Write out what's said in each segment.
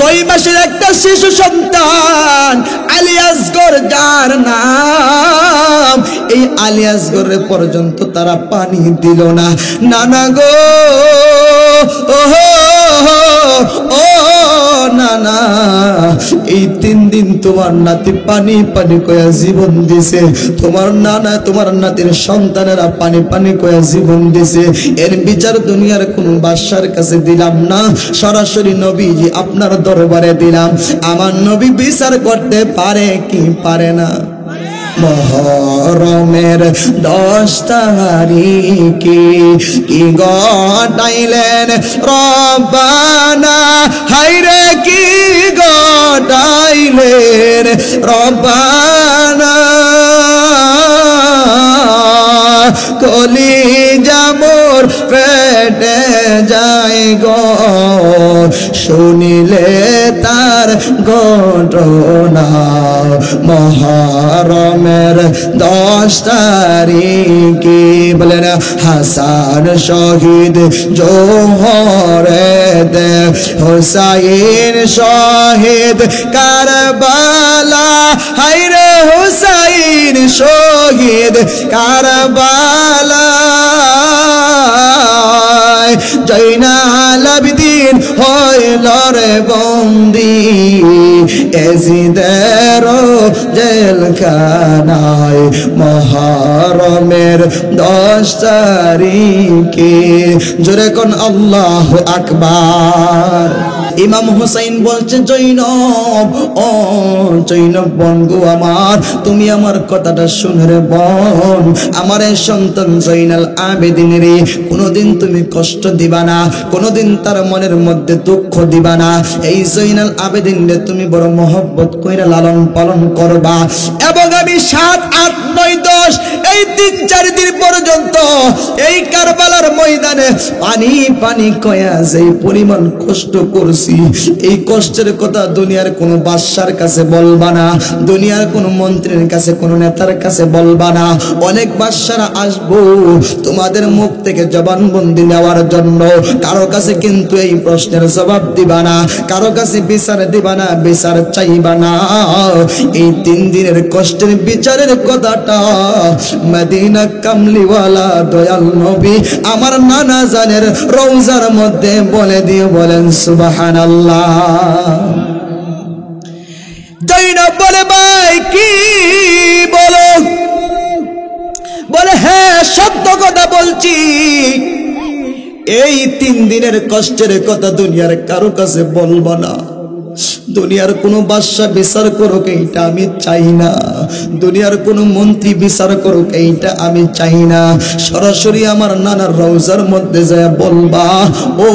6 মাসের একটা শিশু সন্তান আলী আসগর যার নাম, এই আলী আসগরের পর্যন্ত তারা পানি দিল না। নানা গো ও নানা, এই 3 দিন তোমার নাতি পানি পানি কয়া জীবন দিছে, তোমার নানা তোমার নাতির সন্তানেরা পানি পানি কয়া জীবন দিছে। এর বিচার দুনিয়ার কোন বাদশার কাছে দিলাম না, সরাসরি নবীজি আপনার দরবারে দিলাম। আমার নবী বিচার করতে পারে কি পারে না? মুহররমের 10 তারিখে কি ঘটাইলেন রব্বানা, হায়রে কি ঘটাইলেন রব্বানা, কলিজা মোর ফেটে যায় গো শুনিলে তার ঘটনা। মুহররমের 10 তারিখে বলেন হাসান শহীদ জোহরেদ, হুসাইন শহীদ কারবালা, হায়রে হুসাইন শহীদ কারবালা, জয়নাল আবেদিন হইল রে বন্দি এজিদের জেলখানায়। মুহররমের 10 তারিখে জোরে কোন আল্লাহু আকবার। ইমাম হুসাইন বলছে জৈনব, ও জৈনব বন্ধু আমার, তুমি আমার কথাটা শুনে রে বোন, আমার এই সন্তান জৈনাল আবেদিন রে কোনোদিন তুমি কষ্ট দিবা না, কোনোদিন তার মনের মধ্যে দুঃখ দিবা না। এই জৈনাল আবেদিন রে তুমি বড় মহব্বত কইরা লালন পালন করবা, এবং আমি 7, 8, 9, 10 এই 3-4 দিন পর্যন্ত এই কারবালার ময়দানে পানি পানি কয়া যে পরিমাণ কষ্ট করছি, এই কষ্টের কথা দুনিয়ার কোনো বাদশার কাছে বলবা না, দুনিয়ার কোনো মন্ত্রীর কাছে কোনো নেতার কাছে বলবা না। অনেক বাদশারা আসবো তোমাদের মুখ থেকে জবানবন্দি নেওয়ার জন্য, কারো কাছে কিন্তু এই প্রশ্নের জবাব দিবা না, কারো কাছে বিচার দিবা না, বিচার চাইবা না। এই 3 দিনের কষ্টের বিচারের কথাটা মদিনা কামলিওয়ালা দয়াল নবী আমার নানা জানের রওজার মধ্যে বলে দিয়ে বলেন সুবহানাল্লাহ। জৈনব বলে ভাই কি বলো? বলে হ্যাঁ সত্য কথা বলছি, এই 3 দিনের কষ্টের কথা দুনিয়ার কারো কাছে বলবো না, দুনিয়ার কোনো বাদশা বিচার করুক এইটা আমি চাই না, দুনিয়ার কোনো মন্ত্রী বিচার করুক এইটা আমি চাই না। সরাসরি আমার নানার রওজার মধ্যে যায় বলবা, ও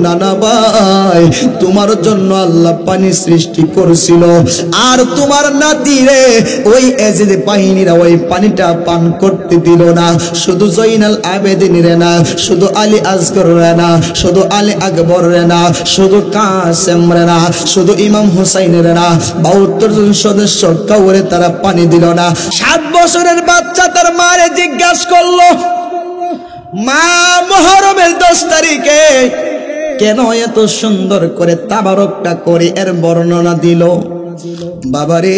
নানা ভাই তোমার জন্য আল্লাহ পানি সৃষ্টি করেছিল, আর তোমার নাতিরে ওই এজিদ বাহিনীরা ওই পানিটা পান করতে দিল না। শুধু জয়নাল আবেদিন রে না, শুধু আলী আসগর রে না, শুধু আলী আকবর রে না, শুধু কাসেম রে না, শুধু ইমাম হুসাইনের না, 72 জন সদস্য কাউরে তারা পানি দিল না। 7 বছরের বাচ্চা তার মারে জিজ্ঞাসা করলো, মা মুহররমের 10 তারিখে কেন এত সুন্দর করে তাবারকটা করে এর বর্ণনা দিল। বাবারে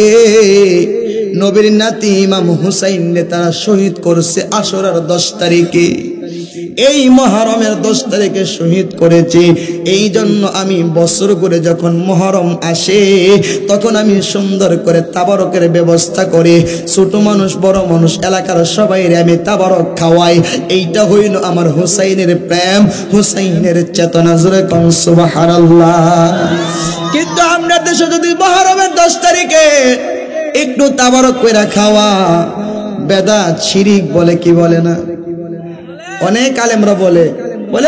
নবীর নাতি ইমাম হুসাইন রে তারা শহীদ করছে আশুরার 10 তারিখে, এই মুহররমের 10 তারিখে শহীদ করেছি। এই জন্য আমি বছর করে যখন মুহররম আসে তখন আমি সুন্দর করে তাবারকের ব্যবস্থা করি, ছোট মানুষ বড় মানুষ এলাকার সবাইরে আমি তাবারক খাওয়াই। এইটা হইল আমার হুসাইনের প্রেম, হুসাইনের চেতনা। জোরে কোন সুবহানাল্লাহ। কিন্তু আমরা দেশে যদি মুহররমের 10 তারিখে একটু তাবারক কইরা খাওয়া বেদাত শিরিক বলে, কি বলে না? অনেক আলেমরা বলে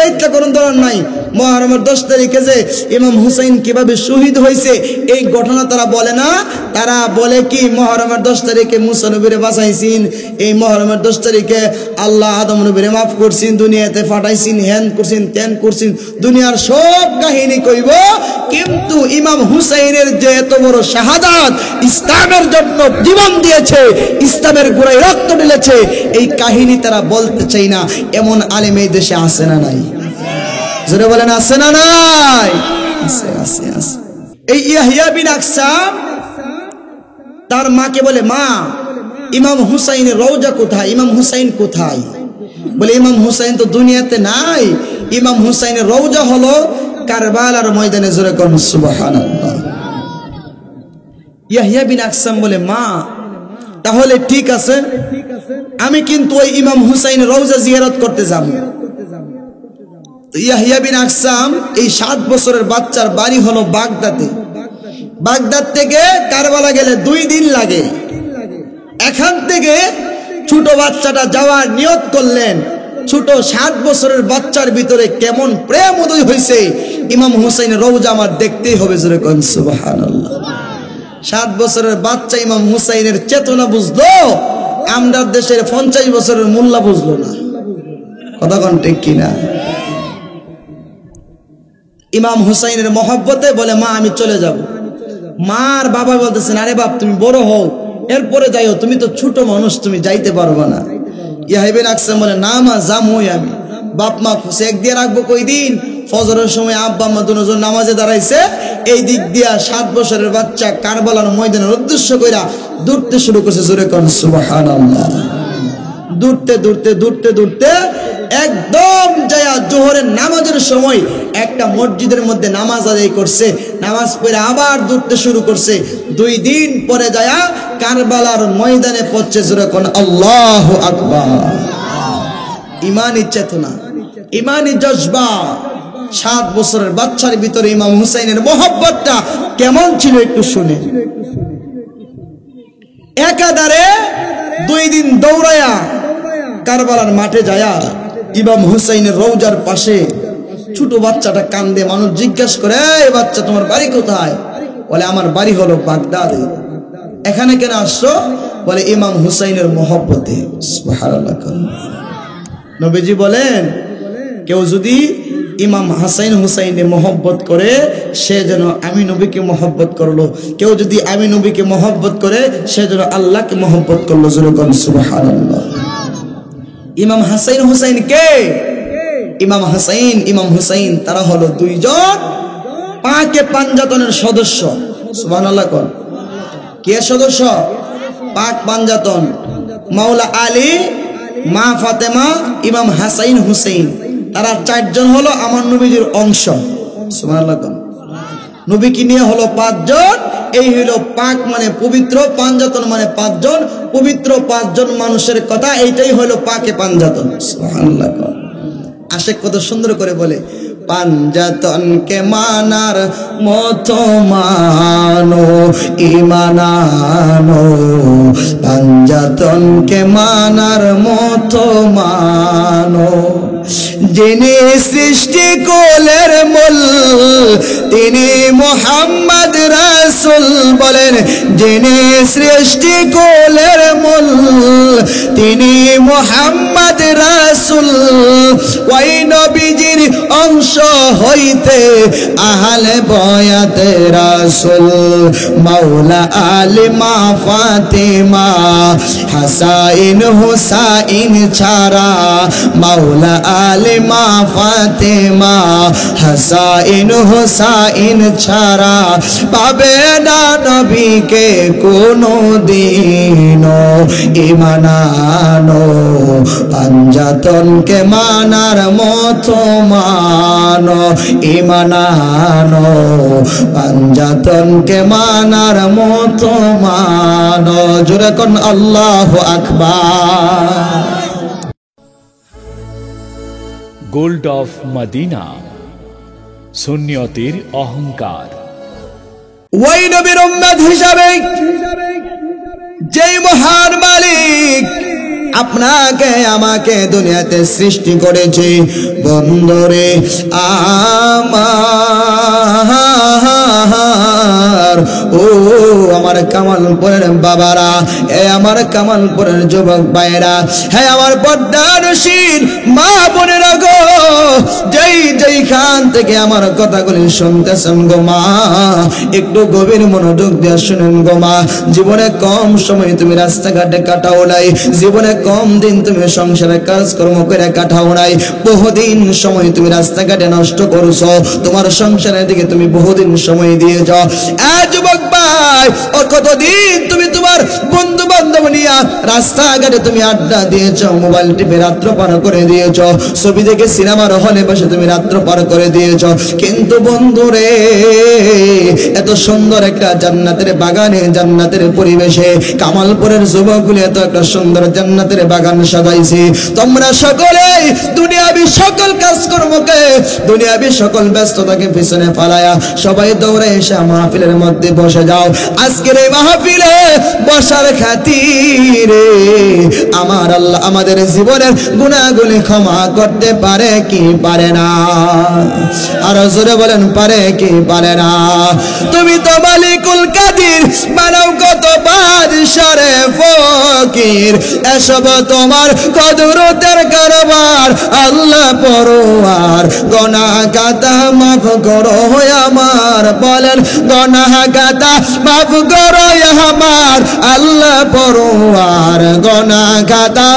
এটা কোন ধরন নাই। মুহররমের 10 তারিখে যে ইমাম হুসাইন কিভাবে শহীদ হয়েছে এই ঘটনা তারা বলে না, তারা বলে কি মুহররমের 10 তারিখে মুসা নবীরে বাঁচাইছেন, এই মুহররমের 10 তারিখে আল্লাহ আদম নবীরে মাফ করছেন, দুনিয়াতে পাঠাইছেন, হ্যান করছেন তেন করছেন, দুনিয়ার সব কাহিনী কইব। কিন্তু ইমাম হুসাইনের যে এত বড় শাহাদাত, ইসলামের জন্য জীবন দিয়েছে, ইসলামের গোড়ায় রক্ত ঢেলেছে, এই কাহিনী তারা বলতে চাই না। এমন আলেম এই দেশে আছে না নাই? জোরে বলেন আছে না নাই? আছে আছে আছে। এই ইয়াহইয়া বিন আকসাম তার মাকে বলে, মা ইমাম হুসাইনের রওজা কোথায়, ইমাম হুসাইন কোথায়? বলে ইমাম হুসাইন তো দুনিয়াতে নাই, ইমাম হুসাইনের রওজা হলো কারবালার ময়দানে। জোরে কোন সুবহানাল্লাহ। ইয়াহইয়া বিন আকসাম বলে, মা তাহলে ঠিক আছে, আমি কিন্তু ওই ইমাম হুসাইনের রওজা জিয়ারত করতে যাব। ইয়াহইয়া বিন আকসাম এই 7 বছরের বাচ্চার বাড়ি হলো বাগদাদে। বাগদাদ থেকে কারবালা গেলে 2 দিন লাগে। এখান থেকে ছোট বাচ্চাটা যাওয়ার নিয়ত করলেন। ছোট 7 বছরের বাচ্চার ভিতরে কেমন প্রেম উদয় হয়েছে, ইমাম হুসাইনের রওজা আমার দেখতেই হবে। জোরে কোন সুবহানাল্লাহ। 7 বছরের বাচ্চা ইমাম হুসাইনের চেতনা বুঝলো, আমরা দেশের 50 বছরের মোল্লা বুঝলো না। কথা কোন ঠিক কিনা? ইমাম হুসাইনের মহব্বতে বলে, মা আমি চলে যাব। মার বাবা বলতেছেন, আরে বাপ তুমি বড় হও, এরপরে যাইও, তুমি তো ছোট মানুষ, তুমি যাইতে পারবে না। ইয়াহইয়া বিন আকসাম বলে, না মা যামই আমি। বাপ মা চেক দিয়ে রাখবো কয়দিন? ফজরের সময় আব্বা আম্মা দুজন নামাজে দাঁড়াইছে, এই দিক দিয়া 7 বছরের বাচ্চা কারবালার ময়দানের উদ্দেশ্য কইরা দৌড়তে শুরু করছে। জোরে কোন সুবহানাল্লাহ। দৌড়তে দৌড়তে দৌড়তে দৌড়তে একদম যায়া জোহরের নামাজের সময় একটা মসজিদের মধ্যে নামাজ আদায় করছে। নামাজ পড়ে আবার দৌড়তে শুরু করছে। 2 দিন পরে যায়া কারবালার ময়দানে পৌঁছে। জোরে কোন আল্লাহু আকবার। ইমানি চেতনা, ইমানি জজবা। 7 বছরের বাচ্চার ভিতরে ইমাম হুসাইনের মহব্বতটা কেমন ছিল একটু শুনে। একাধারে 2 দিন দৌড়ায়া কারবালার মাঠে যায়া ইমাম হুসাইনের রওজার পাশে ছোট বাচ্চাটা কান্দে। মানুষ জিজ্ঞাসা করে, এই বাচ্চা তোমার বাড়ি কোথায়? বলে আমার বাড়ি হলো বাগদাদে। এখানে কেন আসছো? বলে ইমাম হুসাইনের মহব্বতে। সুবহানাল্লাহ। নবীজি বলেন, কেউ যদি ইমাম হাসান হুসাইনের মহব্বত করে, সে যেন আমি নবীকে মহব্বত করলো। কেউ যদি আমি নবীকে মহব্বত করে, সে যেন আল্লাহকে মহব্বত করলো। জোরে কোন সুবহানাল্লাহ। ইমাম হাসান হুসাইন কে? ইমাম হুসাইন তারা হলো 2 জন পাকে পাঞ্জাতনের সদস্য। সুবহানাল্লাহ। কোন কে সদস্য? পাক পাঞ্জাতন। মাওলা আলী, মা ফাতেমা, ইমাম হাসান হুসাইন, তারা 4 জন হলো আমার নবীজির অংশ। সুবহানাল্লাহ। নবীকে নিয়ে হলো 5 জন। এই হলো পাক মানে পবিত্র, পাঞ্জাতন মানে 5 জন, পবিত্র 5 জন মানুষের কথা, এইটাই হলো পাকে পাঞ্জাতন। সুবহানাল্লাহ। আশেক কত সুন্দর করে বলে, পাঞ্জাতনকে মানার মতো মানো ইমানানো, পাঞ্জাতনকে মানার মতো মানো। যিনি সৃষ্টি কোলের মূল, তিনি মুহাম্মদ রাসূল। বলেন, যিনি সৃষ্টি কোলের মূল, তিনি মুহাম্মদ রাসূল। ওই নবীজির অংশ হইতে আহলে বয়াতে রাসূল। মাওলা আলী, মা ফাতেমা, হাসাইন হুসাইন ছাড়া, মাওলা আলী, মা ফাতেমা, হাসাইন হুসাইন ছাড়া পাবে না নবীকে কোনো দিন ইমানানো। পাঞ্জাতনকে মানার মতো মানো ইমানানো, পাঞ্জাতনকে মানার মতো মানো। জোরে কোন আল্লাহু আকবার। গোল্ড অফ মদিনা, সুন্নিয়তের অহংকার। ওই নবীর উম্মত হিসাবে যেই মহান মালিক আপনাকে আমাকে দুনিয়াতে সৃষ্টি করেছে, বন্দরে আমার আমার ও আমার কামালপুরের বাবারা, এ আমার কামালপুরের যুবক ভাইরা, হ্যাঁ আমার পর্দানসীন মা বোনেরা গো, যেইখান থেকে আমার কথাগুলি শুনতেছেন গো মা, একটু গভীর মনোযোগ দিয়ে শুনেন গো মা। জীবনে কম সময় তুমি রাস্তাঘাটে কাটাও নাই, জীবনে কম দিন তুমি সংসারে কাজকর্ম করে কাটাও নাই, বহুদিন সময় তুমি রাস্তাঘাটে নষ্ট করছো, তোমার সংসারের দিকে তুমি বহুদিন সময় দিয়েছ। যুবক ভাই, ও কতদিন তুমি তোমার বন্ধু বান্ধব নিয়ে রাস্তাঘাটে তুমি আড্ডা দিয়েছ, মোবাইল টিপে রাত্র পার করে দিয়েছ, ছবি দেখে সিনেমার হলে বসে তুমি রাত্র পার করে দিয়েছ। কিন্তু বন্ধু রে, এত সুন্দর একটা জান্নাতের বাগানে, জান্নাতের পরিবেশে কামালপুরের যুবকগুলি এত একটা সুন্দর জান্নাতের বাগান সাজাইছে। তোমরা সকলেই দুনিয়াবি সকল কাজকর্মকে, দুনিয়াবি সকল ব্যস্ততাকে পিছনে ফালায়া সবাই দৌড়ে এসে মাহফিলের মধ্যে বসে যাও। আজকের এই মাহফিলে বসার খাতিরে আমার আল্লাহ আমাদের জীবনের গুনাহগুলি ক্ষমা করতে পারে কি পারে না? আর জোরে বলেন, পারে কি পারে না? তুমি তো মালিকুল কাদির, বানাও কত বাদশারে ফকির, এসব তোমার কুদরতের কারবার, আল্লাহ পরোয়ার, গুনাহ খাতা মাফ করো আমার, বলেন গুনাহ খাতা মাফ করো আমার, আল্লাহ পরোয়ার, গুনাহ খাতা।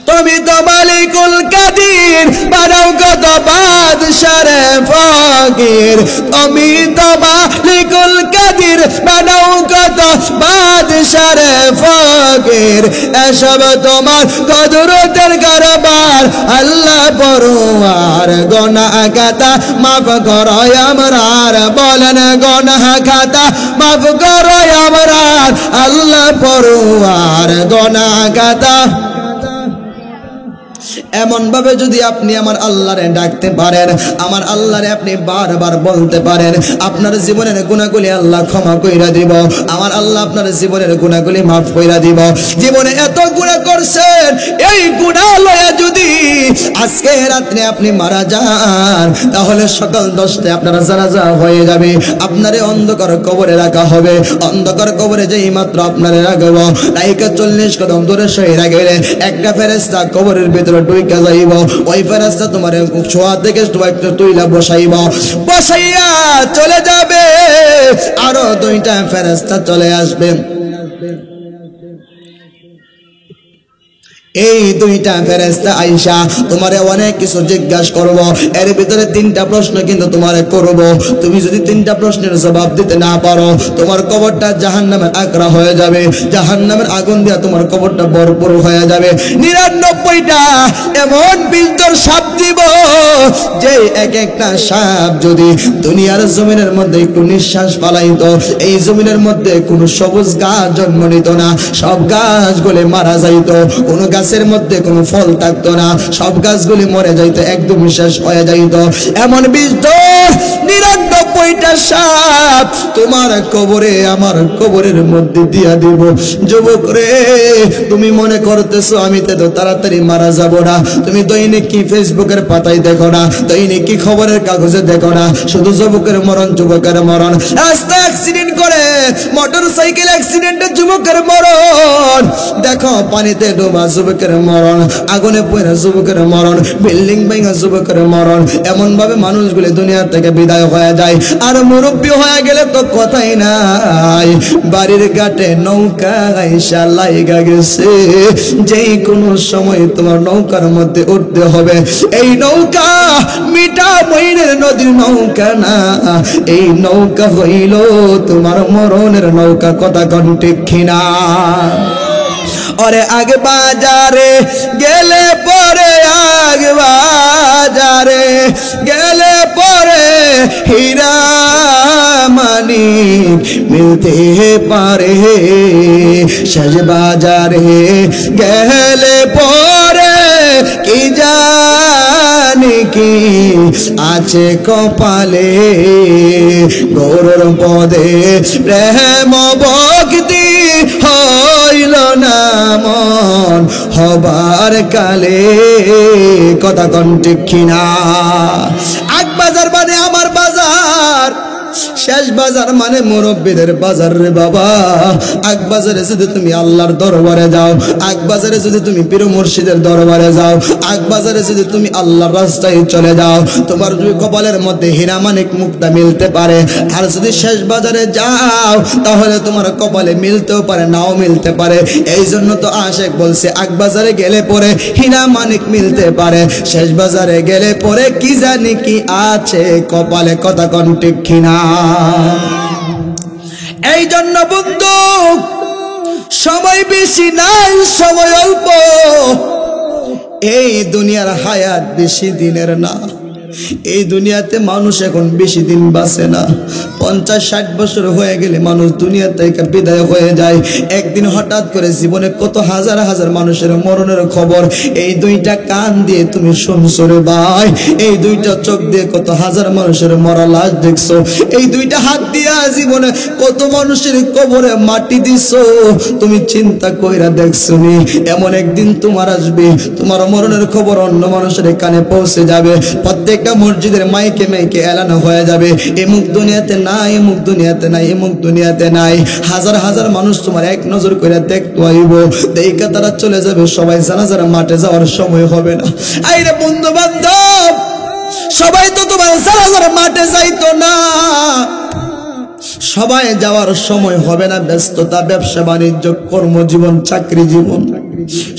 তুমি তো মালিকুল কাদির, বানাও কত বাদশারে ফকির, তুমি তো মালিকুল কাদির, বানাও কত বাদশারে ফকির, এসব তোমার কুদরতের কারবার, আল্লাহ পরোয়ার, গুনাহ খাতা মাফ করো আমার, বলেন গুনাহ খাতা মাফ করো আমার, আল্লাহ পরোয়ার, গুনাহ খাতা। এমন ভাবে যদি আপনি আমার আল্লাহরে ডাকতে পারেন, আমার আল্লাহরে আপনি বারবার বলতে পারেন, আপনার জীবনের গুনাহগুলি আল্লাহ ক্ষমা কইরা দিব, আমার আল্লাহ আপনার জীবনের গুনাহগুলি মাফ কইরা দিব। জীবনে এত গুনাহ করছেন, এই গুনাহ লয়া যদি আজকে রাতে আপনি মারা যান, তাহলে সকাল 10টায় আপনার জানাজা হয়ে যাবে, আপনারে অন্ধকার কবরে রাখা হবে। অন্ধকার কবরে যেই মাত্র আপনারে রাখবো, রাইকা 40 কদম দূরে সহিরা গেলে একটা ফেরেশতা কবরের ভিতরে ঢুইকা যাইব, ওই ফেরেশতা তোমারে ছোঁয়া থেকে একটা তুইলা বসাইয়া চলে যাবে, আরো 2টা ফেরেশতা চলে আসবে। এই 2টা ফেরেশতা আইসা তোমারে অনেক কিছু জিজ্ঞাসা করব, এর ভিতরে 3টা প্রশ্ন কিন্তু তোমারে করব। তুমি যদি 3টা প্রশ্নের জবাব দিতে না পারো, তোমার কবরটা জাহান্নামের আকরা হয়ে যাবে, জাহান্নামের আগুন দিয়ে তোমার কবরটা ভরপুর হয়ে যাবে। 99টা এমন বিস্তর সাপ দিব, যে এক একটা সাপ যদি দুনিয়ার জমিনের মধ্যে একটু নিঃশ্বাস ফালাইতো, এই জমিনের মধ্যে কোনো সবুজ গাছ জন্ম নিত না, সব গাছগুলি মারা যাইতো, কোনো গাছের মধ্যে কোনো ফল থাকতো না, সব গাছগুলি মরে যাইতো, একদম শেষ হয়ে যাইতো। এমন 99টা সাপ তোমার কবরে, আমার কবরের মধ্যে দিয়া দিব। যুবক রে, তুমি মনে করতেছো আমি তো তাড়াতাড়ি মারা যাব না, তুমি দৈনিক কি ফেসবুকের পাতায় দেখো না, দৈনিক কি খবরের কাগজে দেখো না, শুধু যুবকের মরণ, যুবকের মরণ, রাস্তা অ্যাক্সিডেন্ট করে, মোটরসাইকেল অ্যাক্সিডেন্টে যুবকের মরণ, দেখো পানিতে ডোবা যুবকের মরণ, আগুনে পড়ে যুবকের মরণ, বিল্ডিং ভেঙে যুবকের মরণ। এমন ভাবে মানুষগুলি দুনিয়া থেকে বিদায় হয়ে যায়, আর মুরব্বী হয়ে গেলে তো কথাই নাই। বাড়ির ঘাটে নৌকা আইসা লাইগা গেছে, যেই কোনো সময় তোমার নৌকার মধ্যে উঠতে হবে। এই নৌকা মিঠা মইনের নদীর নৌকা না, এই নৌকা হইল তোমার মরণের নৌকা। কথা কোন ঠিক কিনা? ওরে আগে বাজারে গেলে পরে, আগে বাজারে গেলে পরে হীরা মানিক মিলতে পারে, শেষ বাজারে গেলে পরে কি জানি কি আছে কপালে, গৌরর পদে প্রেম ভক্তি হইল না মন হবার কালে। কথা কোন ঠিক কিনা? আগ বাজার মানে আমার বাজার, শেষ বাজার মানে মুরব্বীদের বাজার রে বাবা। আগ বাজারে যদি তুমি আল্লাহর দরবারে যাও, আগ বাজারে যদি তুমি পীর মুর্শিদের দরবারে যাও, আগ বাজারে যদি তুমি আল্লাহর রাস্তায় চলে যাও, তোমার যদি কপালের মধ্যে হীরা মানিক মুক্তা মিলতে পারে। আর যদি শেষ বাজারে যাও তাহলে তোমার কপালে মিলতেও পারে, নাও মিলতে পারে। এই জন্য তো আশেক বলছে আগ বাজারে গেলে পরে হীরা মানিক মিলতে পারে, শেষ বাজারে গেলে পরে কি জানি কি আছে কপালে, কথা কোন ঠিক কিনা। এই জন্য বন্ধু সময় বেশি নাই, সময় অল্প। এই দুনিয়ার হায়াত বেশি দিনের না। এই দুনিয়াতে মানুষ এখন বেশি দিন বাঁচে না। 50-60 বছর হয়ে গেলে মানুষ দুনিয়া থেকে বিদায় হয়ে যায়। একদিন হঠাৎ করে জীবনে কত হাজার হাজার মানুষের মরণের খবর এই দুইটা কান দিয়ে তুমি শুনছো রে ভাই। এই দুইটা চোখ দিয়ে কত হাজার মানুষের মরা লাশ দেখছো। এই দুইটা হাত দিয়ে জীবনে কত মানুষের কবরে মাটি দিছো। তুমি চিন্তা কইরা দেখছো নি এমন একদিন তোমার আসবে, তোমার মরণের খবর অন্য মানুষের কানে পৌঁছে যাবে। প্রত্যেকটা মসজিদের মাইকে মাইকে এলান হয়ে যাবে এমুক দুনিয়াতে নাই, এমুক দুনিয়াতে নাই, এমুক দুনিয়াতে নাই। হাজার হাজার মানুষ তোমার এক নজর করে দেখতে আইব, দেখা তারা চলে যাবে। সবাই জানাজার মাঠে যাওয়ার সময় হবে না। আইরে বন্ধু বান্ধব, সবাই তো তোমার জানাজার মাঠে যাইতো না। সবাই যাওয়ার সময় হবে না, ব্যস্ততা, ব্যবসা বাণিজ্য, কর্মজীবন, চাকরি জীবন,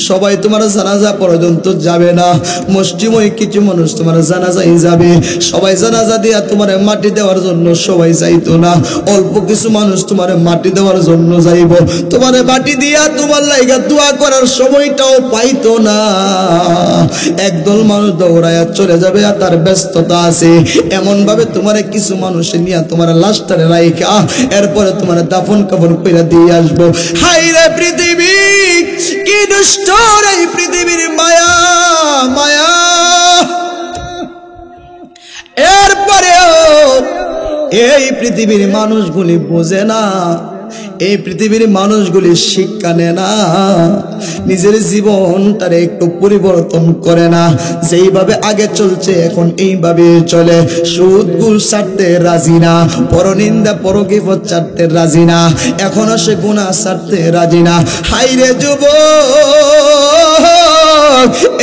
সবাই তোমার জানাজা পর্যন্ত যাবে না। মুষ্টিময় কিছু মানুষ তোমার জানাজাই যাবে। সবাই জানাজা দিয়া তোমার মাটি দেওয়ার জন্য সবাই যাইতো না। অল্প কিছু মানুষ তোমার মাটি দেওয়ার জন্য যাইব। তোমার মাটি দিয়া তোমার লাইগা দোয়া করার সময়টাও পাইতো না। একদল মানুষ দৌড়াইয়া চলে যাবে আর তার ব্যস্ততা আছে। এমন ভাবে তোমার কিছু মানুষ নিয়ে তোমার লাশটারে রাইখা এরপরে তোমার দাফন কাফন কইরা দিয়ে আসবো। হাই রে পৃথিবী, কি দুষ্ট এই পৃথিবীর মায়া মায়া। এরপরেও এই পৃথিবীর মানুষগুলি বোঝে না, এই পৃথিবীর মানুষগুলি শিক্ষা নেয় না, নিজের জীবনটারে একটু পরিবর্তন করে না। যেইভাবে আগে চলছে এখন এইভাবে চলে। সুদ ঘুষ ছাড়তে রাজি না, পরনিন্দা পরগীবত ছাড়তে রাজি না, এখনো সে গুনাহ ছাড়তে রাজি না। হাইরে যুবক,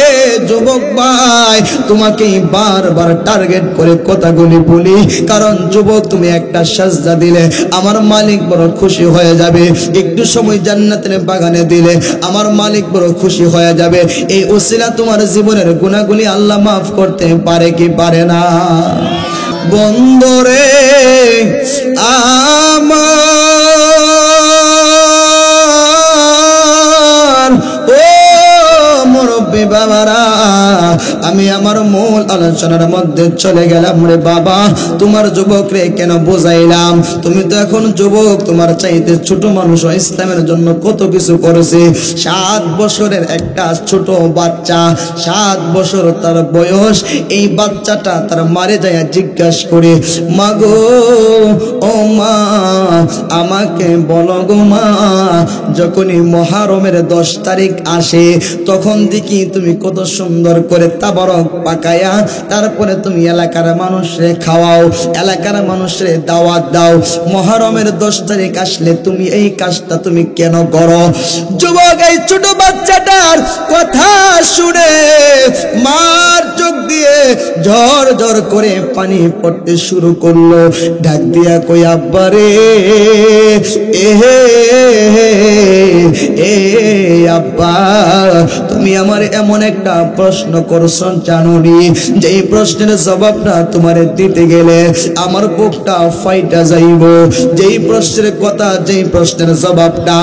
এ যুবক ভাই, তোমাকে বারবার টার্গেট করে কথাগুলি বলি, কারণ যুবক তুমি একটা সাজদা দিলে আমার মালিক বড় খুশি হয়ে যাবে। একটু সময় জান্নাতের বাগানে দিলে আমার মালিক বড় খুশি হয়ে যাবে। এই ওসিলা তোমার জীবনের গুনাহগুলি আল্লাহ মাফ করতে পারে কি পারে না? বন্দরে আমার ও মুরব্বি বাবারা, আমি আমার মূল আলোচনার মধ্যে চলে গেলাম রে বাবা। তোমার যুবক রে কেন বোঝাইলাম? তুমি তো এখন যুবক, তোমার চাইতে ছোট মানুষ ইসলামের জন্য কত কিছু করেছে। 7 বছরের একটা ছোট বাচ্চা, 7 বছর তার বয়স। এই বাচ্চাটা তার মারে যায় জিজ্ঞাসা করে, মা গো, ও মা, আমাকে বলো গো মা, যখনই মহরমের 10 তারিখ আসে তখন দেখি তুমি কত সুন্দর করে তাবারক পাকায়া তারপরে তুমি এলাকার মানুষরে খাওয়াও, এলাকার মানুষরে দাওয়াত দাও। মহরমের 10 তারিখ আসলে তুমি এই কাজটা তুমি কেন করো? যুবক এই ছোট বাচ্চাটার কথা শুনে মার চোখ দিয়ে ঝর ঝর করে পানি পড়তে শুরু করলো। ডাক দিয়া কই, আব্বা রে, এ আব্বা, তুমি আমার এমন একটা প্রশ্ন করছো জানোনি, যেই প্রশ্নের জবাবটা তোমার দিতে গেলে আমার বুকটা ফাইটা যাইব। যেই প্রশ্নের কথা, যেই প্রশ্নের জবাবটা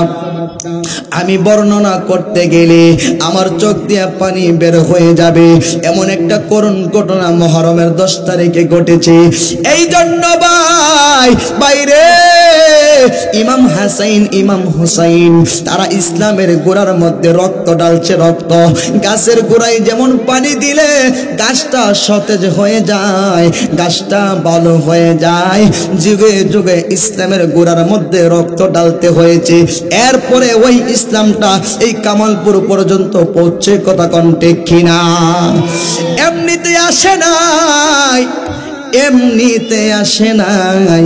আমি বর্ণনা করতে গেলে আমার চোখ দিয়ে পানি বের হয়ে যাবে। এমন একটা করুণ ঘটনা মহরমের 10 তারিখে ঘটেছে। এই জন্য ভাই, বাইরে ইমাম হাসাইন, ইমাম হুসাইন, তারা ইসলামের গোড়ার মধ্যে রক্ত ঢালছে। রক্ত গাছের গোড়ায় যেমন পানি দিলে গাছটা সতেজ হয়ে যায়, গাছটা ভালো হয়ে যায়, যুগে যুগে ইসলামের গোড়ার মধ্যে রক্ত ঢালতে হয়েছে। এরপরে ওই ইসলামটা এই কামালপুর পর্যন্ত পৌঁছে, কথা কোন ঠিক কিনা? এমনিতে আসে নাই, এমনিতে আসে নাই,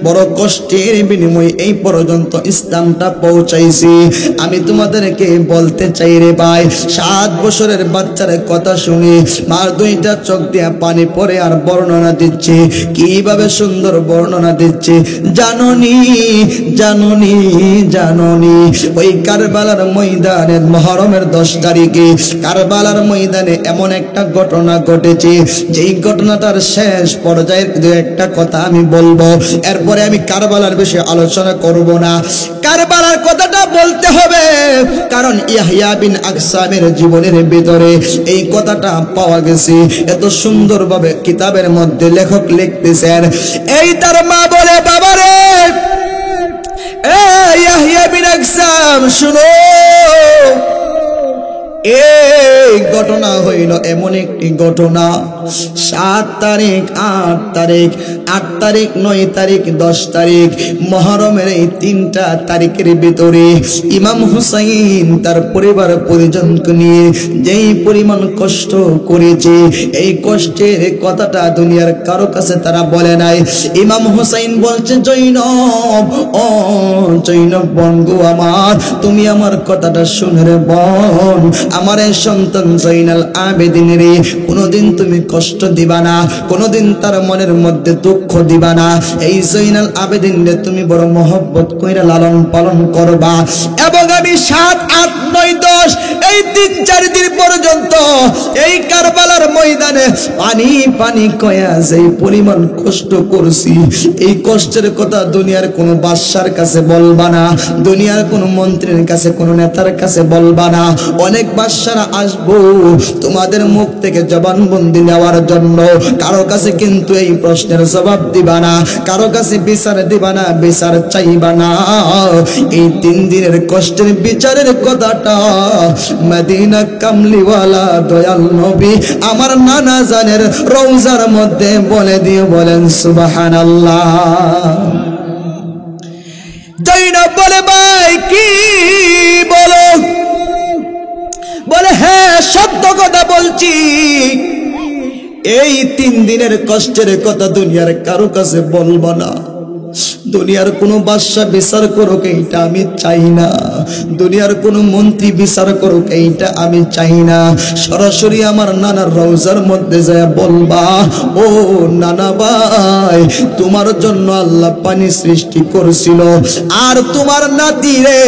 বড় কষ্টের বিনিময়ে এই পর্যন্ত ইসলামটা পৌঁছাইছি। আমি তোমাদেরকে বলতে চাই রে ভাই, 7 বছরের বাচ্চার কথা শুনে মার দুইটা চোখ দিয়ে পানি পড়ে আর বর্ণনা দিচ্ছে, কিভাবে সুন্দর বর্ণনা দিচ্ছে। জাননি জাননি জাননি ওই কারবালার ময়দানে মুহররমের 10 তারিখে কারবালার ময়দানে এমন একটা ঘটনা ঘটেছে, যেই ঘটনাটার শেষ পর্যায়ের দু একটা কথা আমি বলবো, এরপরে আমি কারবালার বিষয়ে আলোচনা করব না। কারবালার কথাটা বলতে হবে কারণ ইয়াহইয়া বিন আকসামের জীবনের ভিতরে এই কথাটা পাওয়া গেছে। এত সুন্দরভাবে কিতাবের মধ্যে লেখক লিখতেছেন। এই তার মা বলে, বাবারে ইয়াহইয়া বিন আকসাম শুনো, এই ঘটনা হইল এমন একটি ঘটনা, 7 তারিখ 8 তারিখ 8 তারিখ 9 তারিখ 10 তারিখ মুহররমের এই 3টা তারিখের ভিতরে ইমাম হুসাইন তার পরিবার পরিজনকে নিয়ে যেই পরিমাণ কষ্ট করেছে, এই কষ্টের কথাটা দুনিয়ার কারো কাছে তারা বলে নাই। ইমাম হুসাইন বলছে, জৈনব, ও জৈনব বোন গো আমার, তুমি আমার কথাটা শুনে রে বোন, আমার এই সন্তান জৈনাল আবেদিন রে কোনোদিন তুমি কষ্ট দিবা না, কোনোদিন তার মনের মধ্যে দুঃখ দিবা না। এই জৈনাল আবেদিন রে তুমি বড় মহব্বত কইরা লালন পালন করবা। এবং আমি 7, 8, 9, 10 এই 3-4 দিন পর্যন্ত এই কারবালার ময়দানে পানি পানি কয়া যেই পরিমাণ কষ্ট করছি, এই কষ্টের কথা দুনিয়ার কোনো বাদশার কাছে বলবা না, দুনিয়ার কোনো মন্ত্রীর কাছে, কোনো নেতার কাছে বলবা না। অনেক বাদশারা আসবো তোমাদের মুখ থেকে জবানবন্দি নেওয়ার জন্য, কারো কাছে কিন্তু এই প্রশ্নের জবাব দিবা না, কারো কাছে বিচার দিবা না, বিচার চাইবা না। এই 3 দিনের কষ্টের বিচারের কথাটা মদিনা কামলিওয়ালা দয়াল নবী আমার নানা জানের রওজার মধ্যে বলে দিয়ে বলেন সুবহানাল্লাহ। জৈনব বলে, ভাই কি বলো? বলে, হ্যাঁ সত্য কথা বলছি, এই 3 দিনের কষ্টের কথা দুনিয়ার কারো কাছে বলবো না। দুনিয়ার কোনো বাদশা বিচার করুক এইটা আমি চাই না, দুনিয়ার কোনো মন্ত্রী বিচার করুক এইটা আমি চাই না। সরাসরি আমার নানার রওজার মধ্যে যায় বলবা, ও নানা ভাই, তোমার জন্য আল্লাহ পানি সৃষ্টি করেছিল, আর তোমার নাতিরে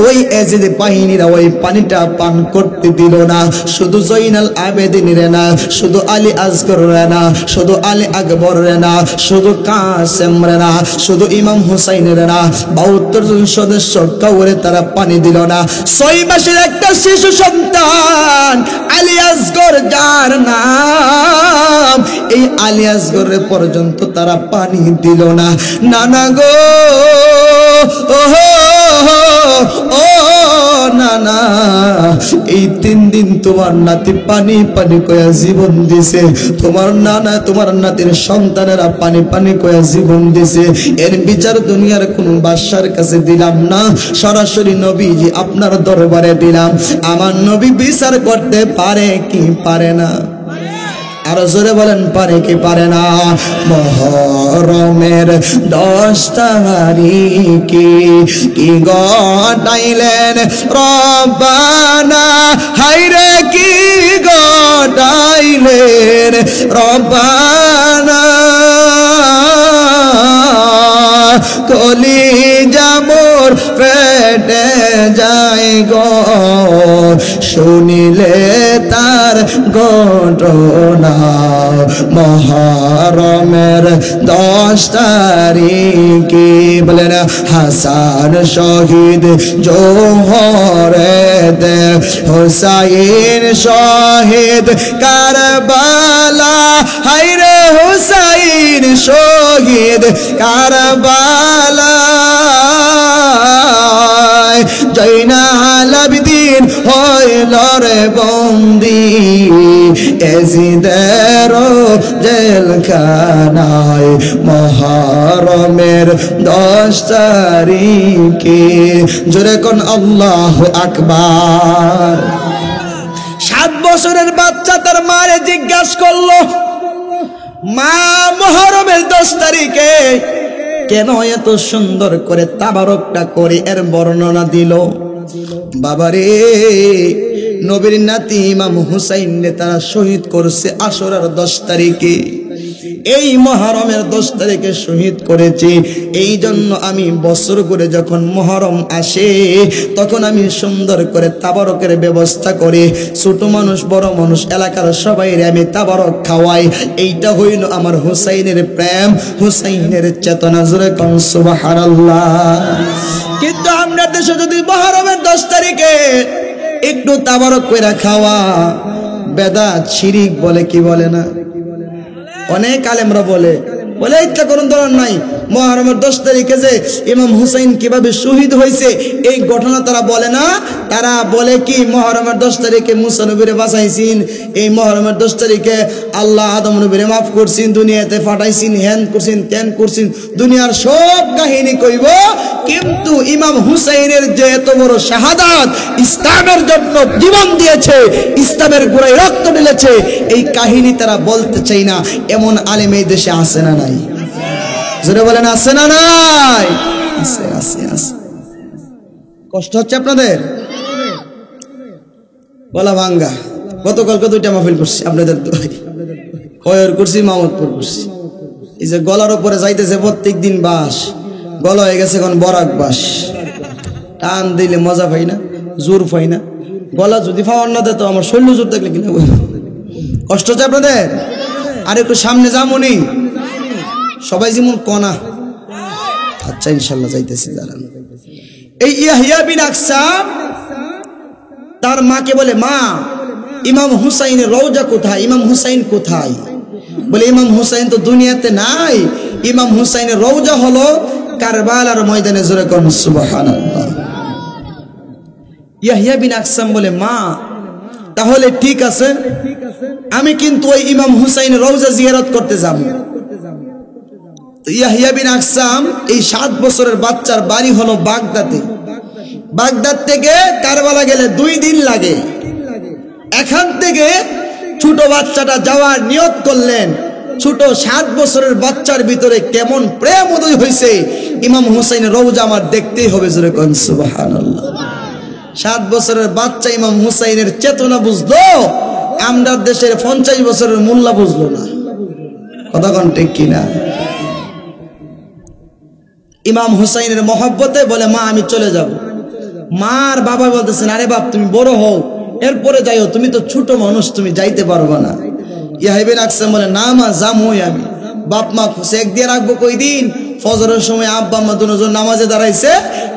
ওই এজিদ বাহিনীরা ওই পানিটা পান করতে দিল না। শুধু জৈনাল আবেদিন রে না, শুধু আলী আসগর রে না, শুধু আলী আকবর রে না, শুধু কাসেম রে না, শুধু ইমাম হুসাইনের না, 72 জন সদস্য কাউরে তারা পানি দিল না। 6 মাসের একটা শিশু সন্তান আলী আসগর, যার নাম এই আলী আসগর পর্যন্ত তারা পানি দিল না। নানা গো, ও নানা, এই 3 দিন তোমার নাতি পানি পানি কয়া জীবন দিছে, তোমার নানা তোমার নাতির সন্তানেরা পানি পানি কয়া জীবন দিছে। এর বিচার দুনিয়ার কোন বাদশার কাছে দিলাম না, সরাসরি নবীজি আপনার দরবারে দিলাম। আমার নবী বিচার করতে পারে কি পারে না? আরো জোরে বলেন, পারে কি পারে না? মুহররমের 10 তারিখে কি ঘটাইলেন রব্বানা, হায়রে কি ঘটাইলেন রব্বানা, কলিজা মোর ফেটে যায় গো শুনিলে তার ঘটনা। মুহররমের 10 তারিখে বলেন হাসান শহীদ জোহরেদ, হুসাইন শহীদ কারবালা, হায়রে হুসাইন শহীদ কারবালা, জৈনাল আবেদিন হইল রে বন্দি এজিদের জেলখানায়। মুহররমের 10 তারিখে জোরে কোন আল্লাহু আকবার। 7 বছরের বাচ্চা তার মারে জিজ্ঞাসা করলো, মা মুহররমের 10 তারিখে কেন এত সুন্দর করে তাবারকটা করে এর বর্ণনা দিল। বাবারে, নবীর নাতি ইমাম হুসাইনকে তারা শহীদ করছে আশুরার 10 তারিখে। এই মুহররমের 10 তারিখে শহীদ করেছে। এই জন্য আমি বছর করে যখন মুহররম আসে তখন আমি সুন্দর করে তাবারকের ব্যবস্থা করে ছোট মানুষ বড় মানুষ এলাকার সবাইরে আমি তাবারক খাওয়াই। এইটা হইল আমার হুসাইনের প্রেম, হুসাইনের চেতনা। জোরে কোন সুবহানাল্লাহ। কিন্তু আমরা দেশে যদি মুহররমের 10 তারিখে একটু তাবারক কইরা খাওয়া বেদাত শিরিক বলে, কি বলে না? অনেক আলেমরা বলে ইচ্ছা করুন দরকার নাই। মুহররমের 10 তারিখে যে ইমাম হুসাইন কিভাবে শহীদ হয়েছে এই ঘটনা তারা বলে না। তারা বলে কি মুহররমের 10 তারিখে মুসা নবীরে বাঁচাইছেন, এই মুহররমের 10 তারিখে আল্লাহ আদম নবীরে মাফ করছেন, দুনিয়াতে পাঠাইছেন, হ্যান করছেন ত্যান করছেন, দুনিয়ার সব কাহিনী কইব। কিন্তু ইমাম হুসাইনের যে এত বড় শাহাদাত, ইসলামের জন্য জীবন দিয়েছে, ইসলামের গোড়ায় রক্ত ঢেলেছে, এই কাহিনী তারা বলতে চাই না। এমন আলেম এই দেশে আছে না নাই? জোরে বলেন আছে না নাই? আছে আছে আছে। কষ্ট হচ্ছে আপনাদের? গলা ভাঙ্গা। গতকালকে 2টা মাহফিল করছি আপনাদের খয়র করছি, মাহমুদপুর করছি। এই যে গলার উপরে যাইতেছে প্রত্যেক দিন বাস, গলা হয়ে গেছে এখন বরাক বাস। টান দিলে মজা পাই না, জোর পাই না। গলা যদি পাওয়ার না দেয় তো আমার শৈল্য জোর দেখলে কিনা কষ্ট হচ্ছে আপনাদের? আর একটু সামনে যামনি সবাই যেমন কনা। আচ্ছা ইনশাল্লাহ যাইতেছি দাঁড়ান। এই ইয়াহইয়া বিন আকসাম তার মাকে বলে, মা ইমাম হুসাইনের রওজা কোথায়? ইমাম হুসাইন কোথায়? বলে ইমাম হুসাইন তো দুনিয়াতে নাই, ইমাম হুসাইনের রওজা হলো কারবালার ময়দানে। জোরে কোন সুবহানাল্লাহ। ইয়াহইয়া বিন আকসাম বলে, মা তাহলে ঠিক আছে, আমি কিন্তু ওই ইমাম হুসাইনের রওজা জিয়ারত করতে যাব। ইয়াহইয়া বিন আকসাম এই 7 বছরের বাচ্চার বাড়ি হলো বাগদাদে। বাগদাদ থেকে কারবালা গেলে 2 দিন লাগে। এখান থেকে ছোট বাচ্চাটা যাওয়ার নিয়ত করলেন। ছোট 7 বছরের বাচ্চার ভিতরে কেমন প্রেম উদয় হয়েছে, ইমাম হুসাইনের রওজা আমার দেখতেই হবে। জোরে কোন সুবহানাল্লাহ। 7 বছরের বাচ্চা ইমাম হুসাইনের চেতনা বুঝলো, আমরা দেশের 50 বছরের মোল্লা বুঝলো না। কথা কোন ঠিক কিনা? ইমাম হুসাইনের মহব্বতে বলে, মা আমি চলে যাব। মার বাবা বলতেছেন, আরে বাপ তুমি বড় হও, এরপরে যাইও, তুমি তো ছোট মানুষ, তুমি যাইতে পারবে না। ইয়াহইয়া বিন আকসাম বলে, না মা যামই আমি। বাপ মা চেক দিয়ে রাখবো কয়দিন? ফজরের সময় আব্বা আম্মা দুজন নামাজে দাঁড়াইছে,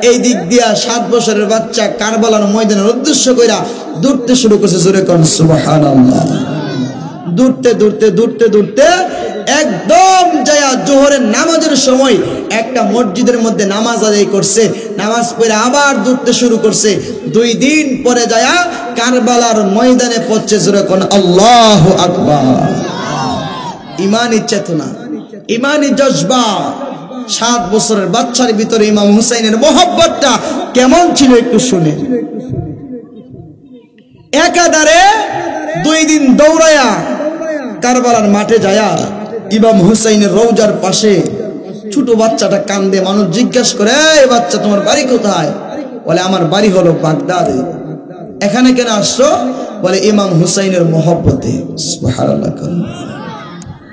এই দিক দিয়া 7 বছরের বাচ্চা কারবালার ময়দানের উদ্দেশ্য কইরা দৌড়তে শুরু করছে। জোরে কোন সুবহানাল্লাহ। দৌড়তে দৌড়তে দৌড়তে দৌড়তে একদম যায়া জোহরের নামাজের সময় একটা মসজিদের মধ্যে নামাজ আদায় করছে। নামাজ পড়ে আবার দৌড়তে শুরু করছে। 2 দিন পরে যায়া কারবালার ময়দানে পৌঁছে। জোরে কোন আল্লাহু আকবার। ইমানি চেতনা, ইমানি জজবা। 7 বছরের বাচ্চার ভিতরে ইমাম হুসাইনের মহব্বতটা কেমন ছিল একটু শুনে। একাধারে 2 দিন দৌড়ায়া কারবালার মাঠে যায়া ইমাম হুসাইনের রওজার পাশে ছোট বাচ্চাটা কান্দে। মানুষ জিজ্ঞাসা করে, এই বাচ্চা তোমার বাড়ি কোথায়? বলে আমার বাড়ি হলো বাগদাদে। এখানে কেন আসছো? বলে ইমাম হুসাইনের মহব্বতে। সুবহানাল্লাহ।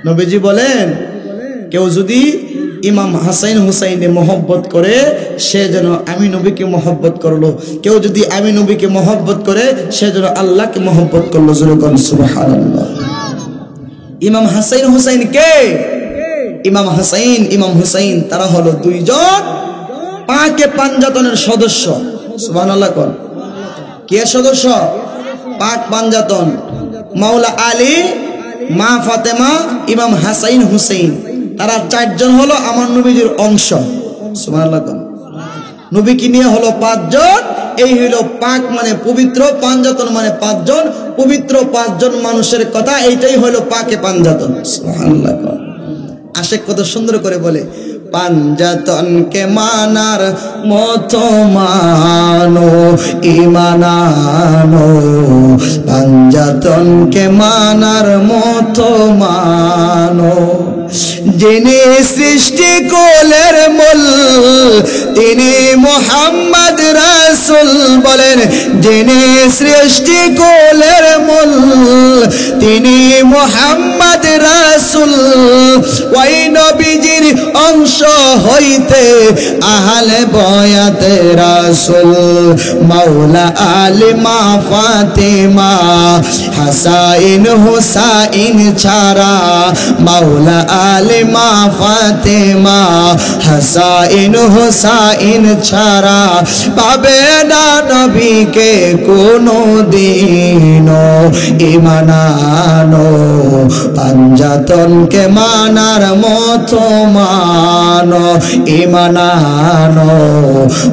নবীজি বলেন, কেউ যদি ইমাম হাসান হুসাইনে মহব্বত করে সে যেন আমি নবীকে মহব্বত করলো, কেউ যদি আমি নবীকে মহব্বত করে সে যেন আল্লাহকে মহব্বত করলো। জোরে কোন সুবহানাল্লাহ। ইমাম হাসান হুসাইন কে? ইমাম হাসান ইমাম হুসাইন তারা হলো 2 জন পাকে পাঞ্জাতনের সদস্য। সুবহানাল্লাহ। কোন কে সদস্য? পাক পাঞ্জাতন। মাওলা আলী, মা ফাতেমা, ইমাম হাসান হুসাইন, তারা 4 জন হলো আমার নবীজির অংশ। সুবহানাল্লাহ। নবীকে নিয়ে হলো 5 জন। এই হলো পাক মানে পবিত্র, পাঞ্জাতন মানে 5 জন, পবিত্র 5 জন মানুষের কথা, এইটাই হলো পাকে পাঞ্জাতন। সুবহানাল্লাহ। আশেক কত সুন্দর করে বলে, পাঞ্জাতনকে মানার মতো মানো ইমানানো পাঞ্জাতনকে মানার মতো মানো যিনি সৃষ্টি কোলের মূল তিনি মুহাম্মদ রাসূল বলেন যিনি সৃষ্টি কোলের মূল তিনি মুহাম্মদ রাসূল ওই নবীজির অংশ হইতে আহলে বয়াতে রাসূল মাওলা আলী মা ফাতেমা হাসাইন হুসাইন ছাড়া মাওলা আলী মা ফাতেমা হাসাইন হুসাইন ছাড়া পাবে না নবীকে কোনো দিন ইমানানো পাঞ্জাতনকে মানার মতো মানো ইমানানো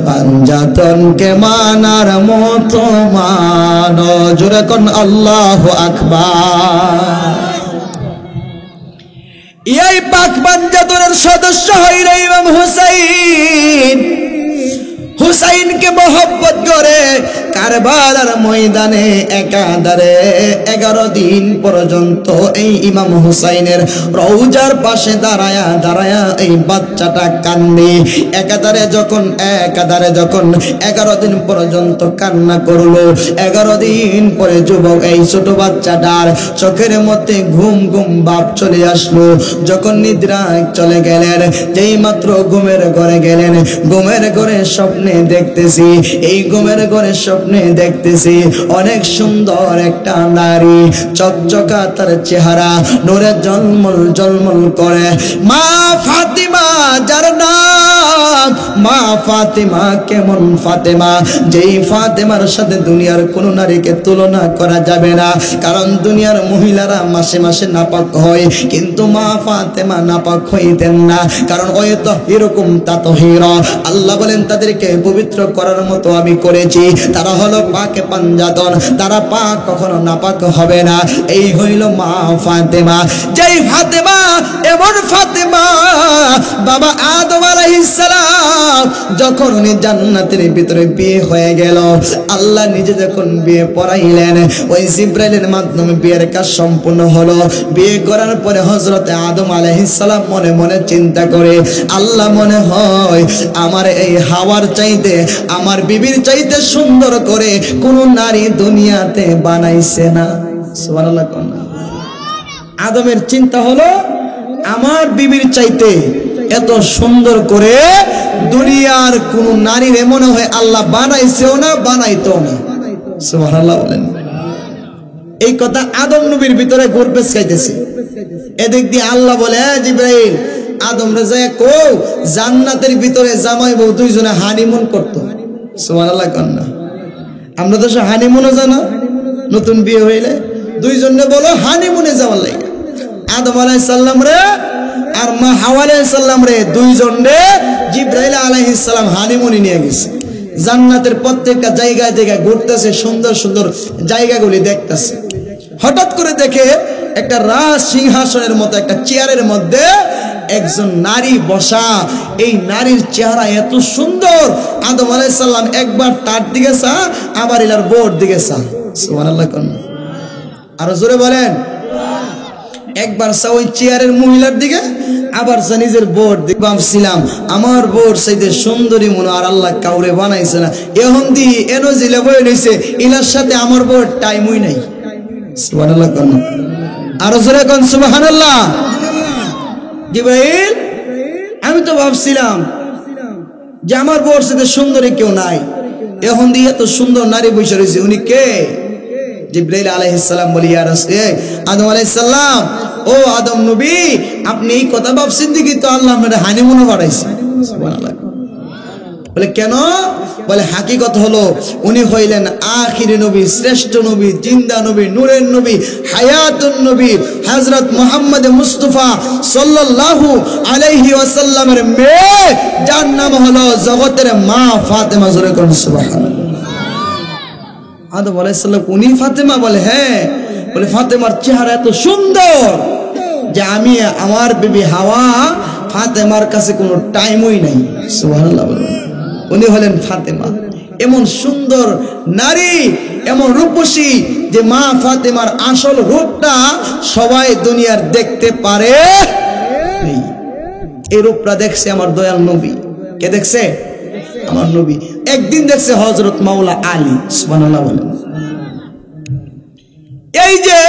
পাঞ্জাতনকে মানার মতো মানো জোরে কোন আল্লাহু আকবার এই পাক পাঞ্জাতনের সদস্য হইল ইমাম হুসাইন হুসাইনকে মোহব্বত করে কারবালার ময়দানে একাধারে 11 দিন পর্যন্ত এই ইমাম হুসাইনের রওজার পাশে দাঁড়ায়া দাঁড়ায়া এই বাচ্চাটা কান্দে একাধারে যখন 11 দিন পর্যন্ত কান্না করলো 11 দিন পরে যুবক এই ছোট বাচ্চাটার চোখের মধ্যে ঘুম ঘুম ভাব চলে আসলো যখন নিদ্রায় চলে গেলেন যেই মাত্র ঘুমের ঘরে গেলেন ঘুমের ঘরে স্বপ্নে দেখতেছি এই ঘুমের ঘরে স্বপ্নে দেখতেছি অনেক সুন্দর একটা নারী চকচকা তার চেহারা নূরে ঝলমল ঝলমল করে মা ফাতিমা যার নাম মা ফাতিমা কেমন ফাতেমা যেই ফাতেমার সাথে দুনিয়ার কোন নারীকে তুলনা করা যাবে না কারণ দুনিয়ার মহিলারা মাসে মাসে নাপাক হয় কিন্তু মা ফাতেমা নাপাক হইতেন না কারণ ওই তো এরকম তাতহীরা আল্লাহ বলেন তাদেরকে পবিত্র করার মতো আমি করেছি তারা হলো পাকে পাঞ্জাতন তারা পাক কখনো নাপাক হবে না এই হইল মা ফাতেমা যেই ফাতেমা এমন ফাতেমা বাবা আদম আলাইহিস সালাম যখন উনি জান্নাতের ভিতরে বিয়ে হয়ে গেল আল্লাহ নিজে যখন বিয়ে পড়াইলেন ওই জিবরাইলের মাধ্যমে বিয়ের কাজ সম্পূর্ণ হলো বিয়ে করার পরে হযরত আদম আলাইহিস সালাম মনে মনে চিন্তা করে আল্লাহ মনে হয় আমার এই হাওয়ার চাইতে আমার বিবির চাইতে সুন্দর করে কোন নারী দুনিয়াতে বানাইছে না সুবহানাল্লাহ আদমের চিন্তা হলো আমার বিবির চাইতে এত সুন্দর করে দুনিয়ার কোন নারীর মনে হয় আল্লাহ বানাইছেও না বানাইতো না সুবহানাল্লাহ বলেন এই কথা আদম নবীর ভিতরে ঘুরপেশ খাইতেছে এদিক দিয়ে আল্লাহ বলে জিবরাইল আদম রে যায় কো জান্নাতের ভিতরে জামাই বউ দুইজনে হানিমুন করত সুবহানাল্লাহ কন্না আমরা তো হানিমুনও জানা নতুন বিয়ে হইলে দুইজনে বলো হানিমুনে যাওয়ার লাগে আদম আলাইহিস সালাম রে আর মা হাওয়া আলাইহিস সালাম রে দুইজন রে জিবরাইল আলাইহিস সালাম হানিমুনে নিয়ে গেছে জান্নাতের প্রত্যেকটা জায়গায় জায়গায় ঘুরতেছে সুন্দর সুন্দর জায়গাগুলি দেখতেছে হঠাৎ করে দেখে একটা রাজ সিংহাসনের মতো একটা চেয়ারের মধ্যে একজন নারী বসা এই নারীর চেহারা এত সুন্দর আদম আলাইহিস সালাম একবার তার দিকে চা আবার ইলার বোর দিকে চা সুবহানাল্লাহ কোন আরো জোরে বলেন একবার চা ওই চেয়ারের মহিলার দিকে আবার চা নিজের বোর দিকে ভাবছিলাম আমার বোর চাইতে সুন্দরী মনে আর আল্লাহ কাউরে বানাইছে না এখন দি এনার্জি লেভেল হইছে ইলার সাথে আমার বোর টাইমই নাই সুবহানাল্লাহ কোন আরো জোরে কোন সুবহানাল্লাহ জিবরাইল আমি তো ভাবছিলাম যে আমার বউর সাথে সুন্দরী কেউ নাই এখন দিয়ে এত সুন্দর নারী বসে রয়েছে উনি কে জিবরাইল আলাইহিস সালাম বলি ইয়া রাসূল আদম আলাইহিস সালাম ও আদম নবী আপনি এই কথা ভাবছেন দেখি তো আল্লাহ আমাদের হানিমুনে পাঠাইছে সুবহানাল্লাহ বলে কেন বলে হাকিকত হলো উনি হইলেন আখিরি নবী শ্রেষ্ঠ নবী জিন্দা নবী নূরের নবী হায়াতুন নবী হযরত মুহাম্মদ মুস্তাফা সাল্লাল্লাহু আলাইহি ওয়াসাল্লামের মেয়ে যার নাম হলো জগতের মা ফাতেমা জোরে কোন সুবহানাল্লাহ আদম আলাইহিস সালাম উনি ফাতেমা বলে হ্যাঁ বলে ফাতেমার চেহারা এত সুন্দর যে আমি আমার বিবি হাওয়া ফাতেমার কাছে কোনো টাইমই নাই। সুবহানাল্লাহ বলুন। উনি হলেন ফাতেমা, এমন সুন্দর নারী, এমন রূপসী যে মা ফাতেমার আসল রূপটা সবাই দুনিয়ার দেখতে পারে নাই। এই রূপটা দেখছে আমার দয়াল নবী। কে দেখছে? আমার নবী। একদিন দেখছে হযরত মাওলা আলী। সুবহানাল্লাহ বলেন। এই যে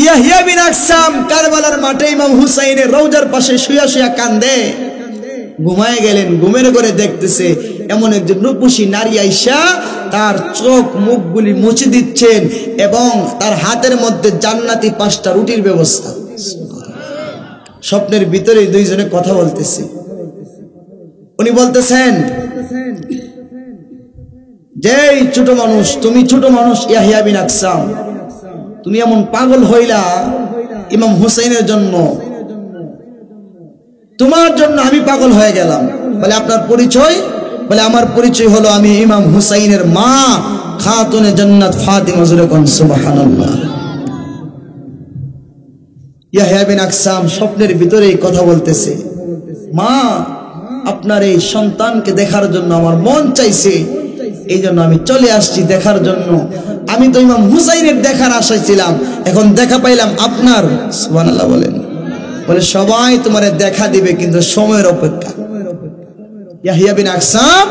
ইয়াহইয়া বিন আকসাম কারবালার মাঠে ইমাম হুসাইনের রওজার পাশে শুয়া শুয়া কান্দে, ঘুমায় গেলেন। ঘুমের ঘরে দেখতেছে এমন একজন রূপসী নারী আইসা তার চোখ মুখগুলি মুছে দিচ্ছেন এবং তার হাতের মধ্যে জান্নাতি 5টা রুটির ব্যবস্থা। স্বপ্নের ভিতরে দুইজনে কথা বলতেছে। উনি বলতেছেন, যেই ছোট মানুষ, তুমি ছোট মানুষ ইয়াহইয়া বিন আকসাম, তুমি এমন পাগল হইলা ইমাম হুসাইনের জন্য, তোমার জন্য আমি পাগল হয়ে গেলাম। বলে আপনার পরিচয়? বলে আমার পরিচয় হলো আমি ইমাম হুসাইনের মা খাতুনে জান্নাত ফাতিমা। সুবহানাল্লাহ। ইয়াহইয়া বিন আকসাম স্বপ্নের ভিতরে কথা বলতেছে, মা আপনার এই সন্তানকে দেখার জন্য আমার মন চাইছে, এই জন্য আমি চলে আসছি দেখার জন্য। আমি তো ইমাম হুসাইনের দেখার আশায় ছিলাম, এখন দেখা পাইলাম আপনার। সুবহানাল্লাহ বলেন। বলে সবাই তোমারে দেখা দিবে, কিন্তু সময়ের অপেক্ষা। ইয়াহইয়া বিন আকসাম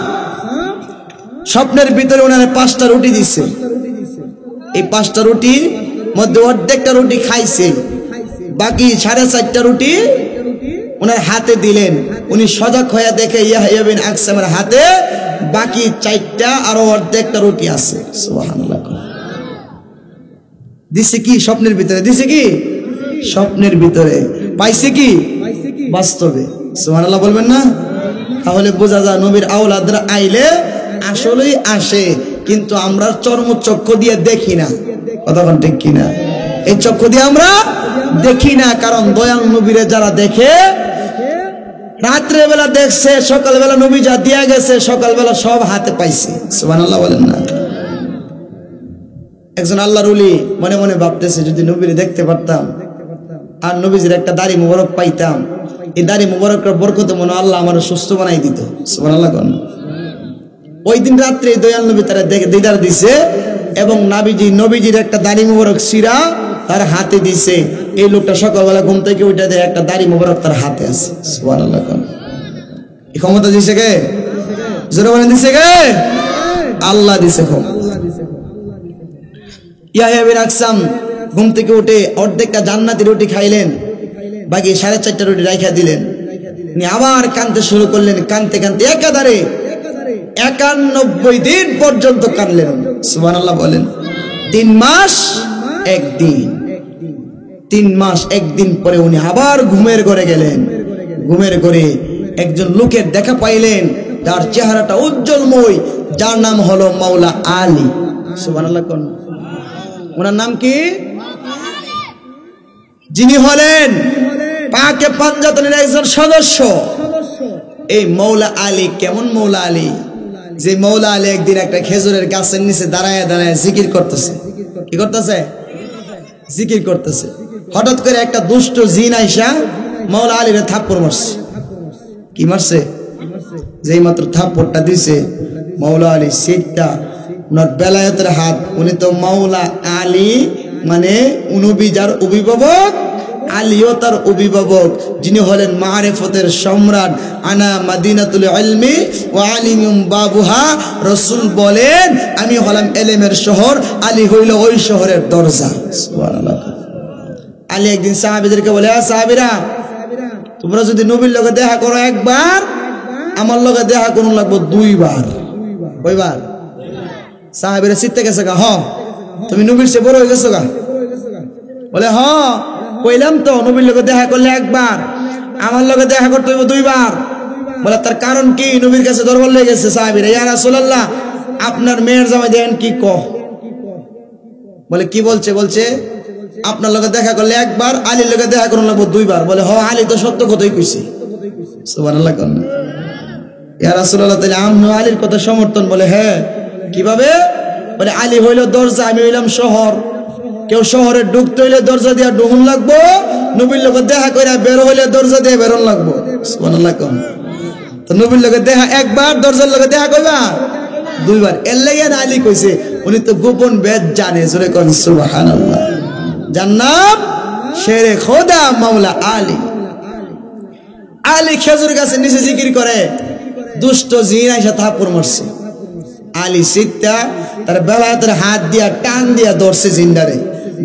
স্বপ্নের ভিতরে ওনারে 5টা রুটি দিছে। এই 5টা রুটির মধ্যে অর্ধেকটা রুটি খাইছে, বাকি 4.5টা রুটি ওনার হাতে দিলেন। উনি সজাগ হয়ে দেখে ইয়াহইয়া বিন আকসামের হাতে বাকি 4টা আরো অর্ধেকটা রুটি আছে। সুবহানাল্লাহ। দিছে কি? স্বপ্নের ভিতরে দিছে কি? স্বপ্নের ভিতরে। পাইছে কি? বাস্তবে। সুবহানাল্লাহ বলবেন না? তাহলে বোঝা যায় নবীর আওলাদরা আইলে আসলেই আসে, কিন্তু আমরা চর্মচক্ষু দিয়ে দেখি না। কথা বলেন ঠিক কিনা? এই চক্ষু দিয়ে আমরা দেখি না, কারণ দয়াল নবীরে যারা দেখে, রাত্রে বেলা দেখছে, সকালবেলা নবী যা দিয়া গেছে সকালবেলা সব হাতে পাইছে। সুবহানাল্লাহ বলেন না? একজন আল্লাহর ওলি মনে মনে ভাবতেছে, যদি নবীরে দেখতে পারতাম আর নবীজির একটা দাড়ি মুবারক পাইতাম, এই দাড়ি মুবারকের বরকতে মনে আল্লাহ আমার সুস্থ বানাই দিত। সুবহানাল্লাহ। ওই দিন রাত্রে দয়াল নবী তারা দিদার দিছে এবং নবীজির একটা দাড়ি মুবারক সিরা তার হাতে দিছে। এই লোকটা সকালবেলা ঘুম থেকে উঠে দেয় একটা দাড়ি মুবারক তার হাতে আছে। সুবহানাল্লাহ। এই ক্ষমতা দিছে কে? জোরে বলেন, দিছে কে? আল্লাহ দিছে ক্ষমতা। ইয়াহইয়া বিন আকসাম ঘুম থেকে উঠে অর্ধেকটা জান্নাতি রুটি খাইলেন, বাকি 4.5টা রুটি রাইখা দিলেন। উনি আবার কাঁদতে শুরু করলেন। কাঁদতে কাঁদতে একাধারে 91 দিন পর্যন্ত কাঁদলেন। সুবহানাল্লাহ বলেন। 3 মাস 1 দিন। 3 মাস 1 দিন পরে উনি আবার ঘুমের ঘরে গেলেন। ঘুমের ঘরে একজন লোকের দেখা পাইলেন, যার চেহারাটা উজ্জ্বলময়, যার নাম হলো মাওলা আলী। সুবহানাল্লাহ। ওনার নাম কি? যিনি হলেন পাকে পাঞ্জাতনের একজন সদস্য। এই মাওলা আলী কেমন মাওলা আলী? যে মাওলা আলী একদিন একটা খেজুরের গাছের নিচে দাঁড়ায় দাঁড়ায় জিকির করতেছে। কি করতেছে? জিকির করতেছে। হঠাৎ করে একটা দুষ্ট জিন আইসা মাওলা আলীরে থাপ্পড় মারছে। কি মারছে? যেই মাত্র থাপ্পড়টা দিছে, মাওলা আলী সিটটা, ওনার বেলায়েতের হাত। উনি তো মাওলা আলী মানে নবী যার অভিভাবক, আলীও তার অভিভাবক, যিনি হলেন মারিফতের সম্রাট। আনা মাদিনাতুল ইলমি ওয়া আলিমুম বাবুহা। রাসূল বলেন আমি হলাম ইলমের শহর, আলী হইল ওই শহরের দরজা। সুবহানাল্লাহ। আলী একদিন সাহাবীদেরকে বলে, সাহাবীরা তোমরা যদি নবীর লগে দেখা করো একবার, আমার লগে দেখা করুন লাগবে 2 বার। কয়বার? সাহাবীরা চিত্তে গেছে গা, হ তুমি নবীর চেয়ে বড় হয়ে গেছো গা। বলে হ কইলাম তো, নবীর লগে দেখা করলে একবার, আমার লগে দেখা করতে হইব 2 বার। বলে তার কারণ কি? নবীর কাছে দরবার লেগে গেছে সাহাবীরা, ইয়া রাসূলুল্লাহ আপনার মেয়ের জামাই দেন কি কহ। বলে কি বলছে? বলছে আপনার লগে দেখা করলে একবার, আলীর লগে দেখা করুন লাগবে 2 বার। বলে হ আলী তো সত্য কথাই কইছে। সুবহানাল্লাহ। ইয়া রাসূলুল্লাহ তাহলে আমনো আলীর কথা সমর্থন? বলে হ্যাঁ। কিভাবে? বলে আলী হইল দরজা, আমি হইলাম শহর। কেউ শহরে ঢুকতে হইলে দরজা দিয়া ঢুকুন লাগবো, নবীর লোকে দেখা কইরা বের হইলে দরজা দিয়ে বেরোন লাগবো সুবহানাল্লাহ কোন তো নবীর লোকে দেখা একবার দরজার লোকে দেখা কইবা দুইবার এর লাগি আলী কইছে উনি তো গোপন বেদ জানে জোরে কোন সুবহানাল্লাহ জান্নাত শেরে খোদা মাওলা আলী আলী খেজুর গাছের নিচে জিকির করে দুষ্ট জিন আইসা থাপ্পড় মারছে আলী সিত্তা তার বেলায়েতের হাত দিয়া টান দিয়া ধরছে জিন্দারে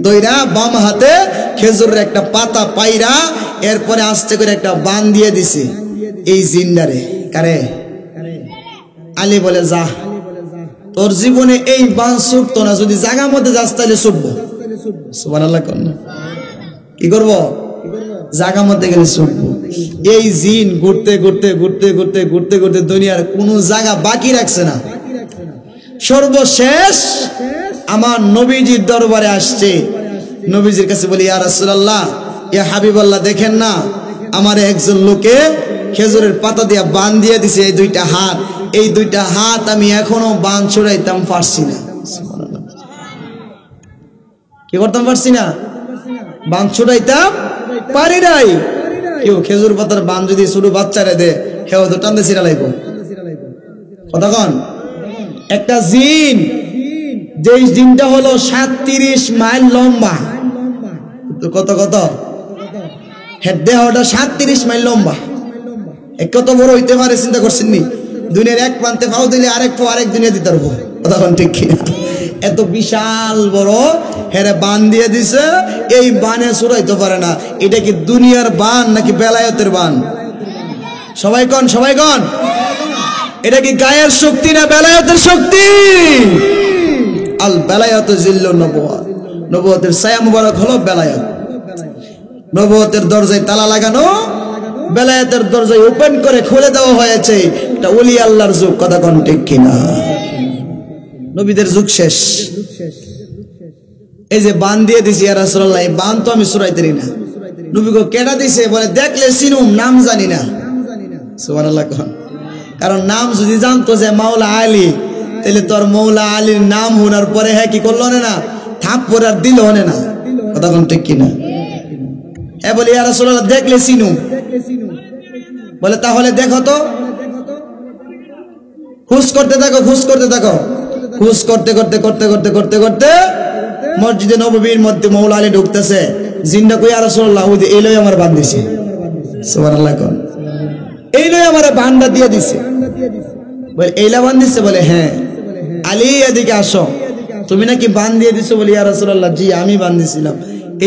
দইরা বাম হাতে খেজুরের একটা পাতা পাইরা এরপরে আস্তে করে একটা বান দিয়ে দিছে এই জিন্দারে কারে আলী বলে যা তোর জীবনে এই বান ছুটতো না যদি জায়গার মধ্যে যাস তাহলে ছুটবো সুবহানাল্লাহ কোন কি করব জায়গার মধ্যে গেলে ছুটবো এই জিন ঘুরতে ঘুরতে ঘুরতে ঘুরতে ঘুরতে ঘুরতে দুনিয়ার কোনো জায়গা বাকি রাখছে না সর্বশেষ আমার নবীজির দরবারে আসছে নবীজির কাছে বলি ইয়া রাসূলুল্লাহ ইয়া হাবিবাল্লাহ দেখেন না আমার একজন লোকে খেজুরের পাতা দিয়া বান দিয়ে দিছে এই দুইটা হাত আমি এখনো বান ছড়াইতাম পারছি না কি করতাম পারছি না বান ছড়াইতাম পারি নাই কেউ খেজুর পাতার বান যদি ছোট বাচ্চারে দে হেও তো টানতে ছিড়া লাইবো কতক্ষণ একটা জিন যেই জিনটা হলো 37 মাইল লম্বা কত কত হেড দেহটা 37 মাইল লম্বা কত বড় হইতে পারে চিন্তা করছেন নি দুনিয়ার এক প্রান্তে পাও দিলে আরেক দুনিয়া দিতে পারবো তখন ঠিক কিনা এত বিশাল বড় হেরে বান দিয়ে দিছে এই বানে ছুড়াইতে পারে না এটা কি দুনিয়ার বান নাকি বেলায়েতের বান সবাই কন এটা কি গায়ের শক্তি না বেলায়েতের শক্তি আল বেলায়েত জিল্লু নবুওয়াত নবুওয়াতের ছায়া মুবারক হলো বেলায়েত নবুওয়াতের দরজায় তালা লাগানো বেলায়েতের দরজায় ওপেন করে খুলে দেওয়া হয়েছে এটা ওলি আল্লাহর যুগ কথা কোন ঠিক কিনা নবীদের যুগ শেষ এই যে বান দিয়ে দিছি ইয়া রাসূলুল্লাহ এই বান তো আমি ছুড়াইতেরি না নবী গো কেডা দিছে বলে দেখলে চিনুম নাম জানি না সুবহানাল্লাহ কোন কারণ নাম যদি জানতো যে মাওলা আলী তাহলে তোর মাওলা আলীর নাম শোনার পরে হ্যাঁ কি করলো না থাপ্পড় আর দিল না কথা কোন ঠিক কিনা হ্যাঁ বলে ইয়া রাসূলুল্লাহ দেখলে চিনু বলে তাহলে দেখো তো খুশ করতে থাকো খুশ করতে করতে মসজিদে নববীর মধ্যে মাওলা আলী ঢুকতেছে জিন্না কই ইয়া রাসূলুল্লাহ ওই এই লই আমার বান দিছে সুবহানাল্লাহ কোন এই লই আমার বানটা দিয়ে দিছে বলে এইলা বান দিছে বলে হ্যাঁ আলী এদিকে আসো তুমি নাকি বান দিয়ে দিছো বলে ইয়া রাসূলুল্লাহ জি আমি বান দিছিলাম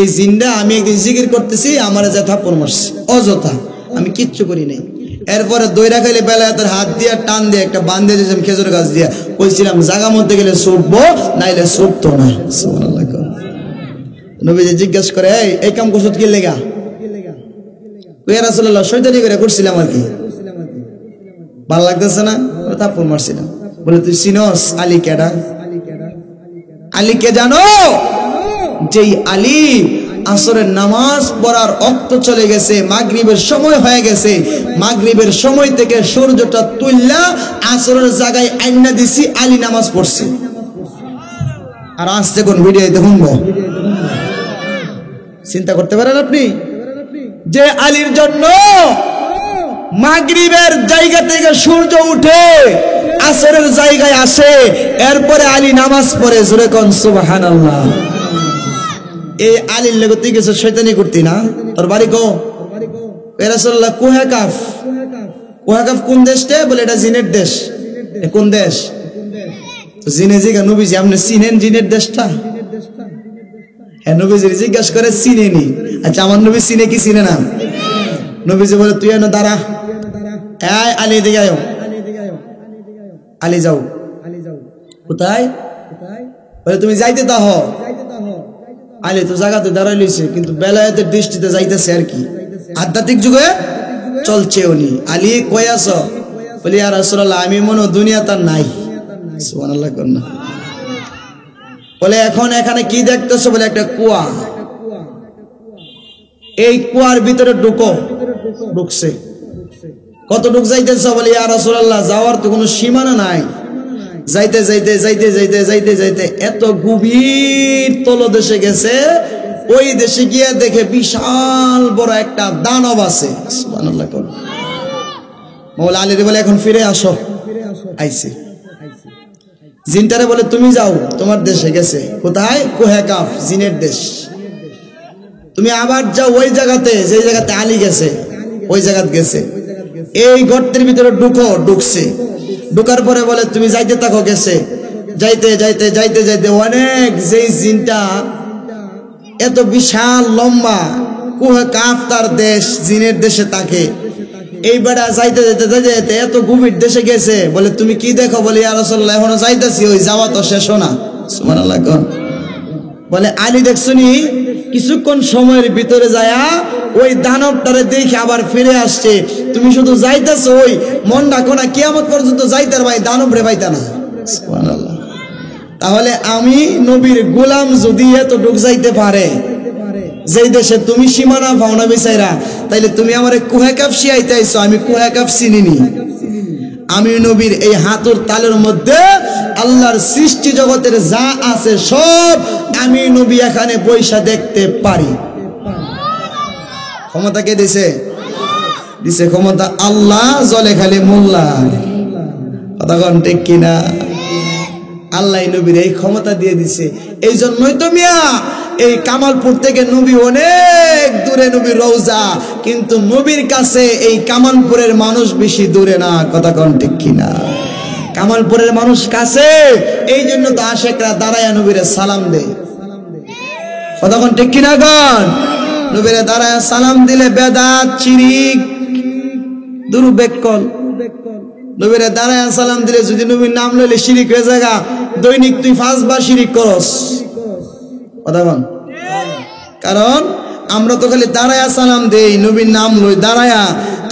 এই জিন্না আমি একদিন জিকির করতেছি আমারে যা থাপ্পড় মারছে অযথা আমি কিচ্ছু করি নাই এরপরে দইরা খাইলে বেলায়েতের হাত দিয়ে টান দিয়ে একটা বান দিয়ে দিয়েছিলাম খেজুর গাছ দিয়া কইছিলাম জায়গা মধ্যে গেলে ছুটবো নাইলে ছুটতো না সুবহানাল্লাহ নবীজি জিজ্ঞাসা করে এই কাম করছ কি লেগা ইয়া রাসূলুল্লাহ শয়তানি করে করছিলাম আর কি ভালো লাগতেছে না থাপ্পড় মারছিলাম বলে তুই চিনস আলী কেডা আলী কে জানো যেই আলী আসরের নামাজ পড়ার ওয়াক্ত চলে গেছে মাগরিবের সময় হয়ে গেছে মাগরিবের সময় থেকে সূর্যটা তুইলা আসরের জায়গায় আইনা দিছি আলী নামাজ পড়ছে আর আসতে কোন ভিডিও দেখুন চিন্তা করতে পারেন আপনি যে আলীর জন্য মাগরিবের জায়গা থেকে সূর্য উঠে আসরের জায়গায় আসে এরপরে আলী নামাজ পড়ে জোরে কোন সুবহানাল্লাহ এই আলীর লগে তুই গেছে শয়তানি করতি না তোর বাড়ি কো ইয়া রাসূলুল্লাহ কুহাকাফ কোন দেশটা বলে এটা জিনের দেশ কোন দেশ জিনে জিগা নবীজি আপনি চিনেন জিনের দেশটা হ্যাঁ নবীজি জিজ্ঞাসা করে চিনেনি আচ্ছা আমার নবী চিনে কি চিনে না নবীজি বলে তুই এনে দাঁড়া এই আলী দিকে আয় আলী যাও কোথায় বলে তুমি যাইতে দাও আলী তো জায়গাতে দাঁড়াই লইছে কিন্তু বেলায়েতের দৃষ্টিতে যাইতেছে আর কি আধ্যাত্মিক যুগে চলছে উনি আলী কই আছো বলি ইয়া রাসূলুল্লাহ আমি মনে দুনিয়া তার নাই সুবহানাল্লাহ কোন না বলে এখন এখানে কি দেখতেছো বলে একটা কুয়া এই কুয়ার ভিতরে ঢুকছে কতটুক যাইতেছো বলে ইয়া রাসূলুল্লাহ যাওয়ার তো কোনো সীমানা নাই যাইতে যাইতে যাইতে যাইতে যাইতে যাইতে এত গভীর তলদেশে গেছে ওই দেশে গিয়ে দেখে বিশাল বড় একটা দানব আছে। সুবহানাল্লাহ। মৌলা আলী বলে এখন ফিরে আসো। আইছে। জিনটারে বলে তুমি যাও, তোমার দেশে গেছে। কোথায়? কুহে কাফ, জিনের দেশ। তুমি আবার যাও ওই জায়গাতে, যে জায়গাতে আলী গেছে, ওই জায়গাতে গেছে। এই গর্তের ভিতরে ঢুকছে। ঢুকার পরে বলে তুমি যাইতে থাকো। গেছে। যাইতে যাইতে যাইতে যাইতে অনেক, যেই জিনটা এত বিশাল লম্বা, কুহে কাফ তার দেশ, জিনের দেশে তাকে। এই বেড়া যাইতে যাইতে যাইতে যাইতে এত গভীর দেশে গেছে। বলে তুমি কি দেখো? বলে ইয়া রাসূলুল্লাহ এখনো যাইতেছি, ওই যাওয়া তো শেষ না। সুবহানাল্লাহ। বলে আলী দেখছুনি কিছুক্ষণ সময়ের ভিতরে যায়া ওই দানবটারে দেখে আবার ফিরে আসছে। তুমি শুধু যাইতেছো, ওই মন ডাকো না কিয়ামত পর্যন্ত যাইতার ভাই, দানব রে পাইতা না। সুবহানাল্লাহ। তাহলে আমি নবীর গোলাম যদি এত ঢুক যাইতে পারে, যেই দেশে তুমি সীমানা পাও না বিচাইরা, তাইলে তুমি আমারে কুহে কাফ শিয়াইতে আইছো। আমি কুহে কাফ চিনিনি। আমি নবীর এই হাতুর তালের মধ্যে আল্লাহর সৃষ্টি জগতের যা আছে সব আমি নবী এখানে বৈশা দেখতে পারি। ক্ষমতা কে দিছে? দিছে ক্ষমতা আল্লাহ, জলে খালি মোল্লা। কথা কন ঠিক কিনা? আল্লাহ নবীর এই ক্ষমতা দিয়ে দিছে। এই জন্যই তো মিয়া এই কামালপুর থেকে নবী অনেক দূরে, নবীর রওজা, কিন্তু নবীর কাছে এই কামালপুরের মানুষ বেশি দূরে না। কথা কন ঠিক কিনা? কামালপুরের মানুষ কাছে, এই জন্য তো আশেকরা দাঁড়ায়া নবীরে সালাম দেয়। কথা কন ঠিক কিনা? কন নবীরে দাঁড়ায়া সালাম দিলে বেদাত, শিরিক, দুর্বেকল। নবীরে দাঁড়ায়া সালাম দিলে যদি নবীর নাম লইলে শিরিক হয়ে জায়গা। দৈনিক তুই 5 বার শিরিক করস। কথা বল। কারণ আমরা তো খালি দাঁড়ায়া সালাম দেই, নবীর নাম লই দাঁড়ায়া,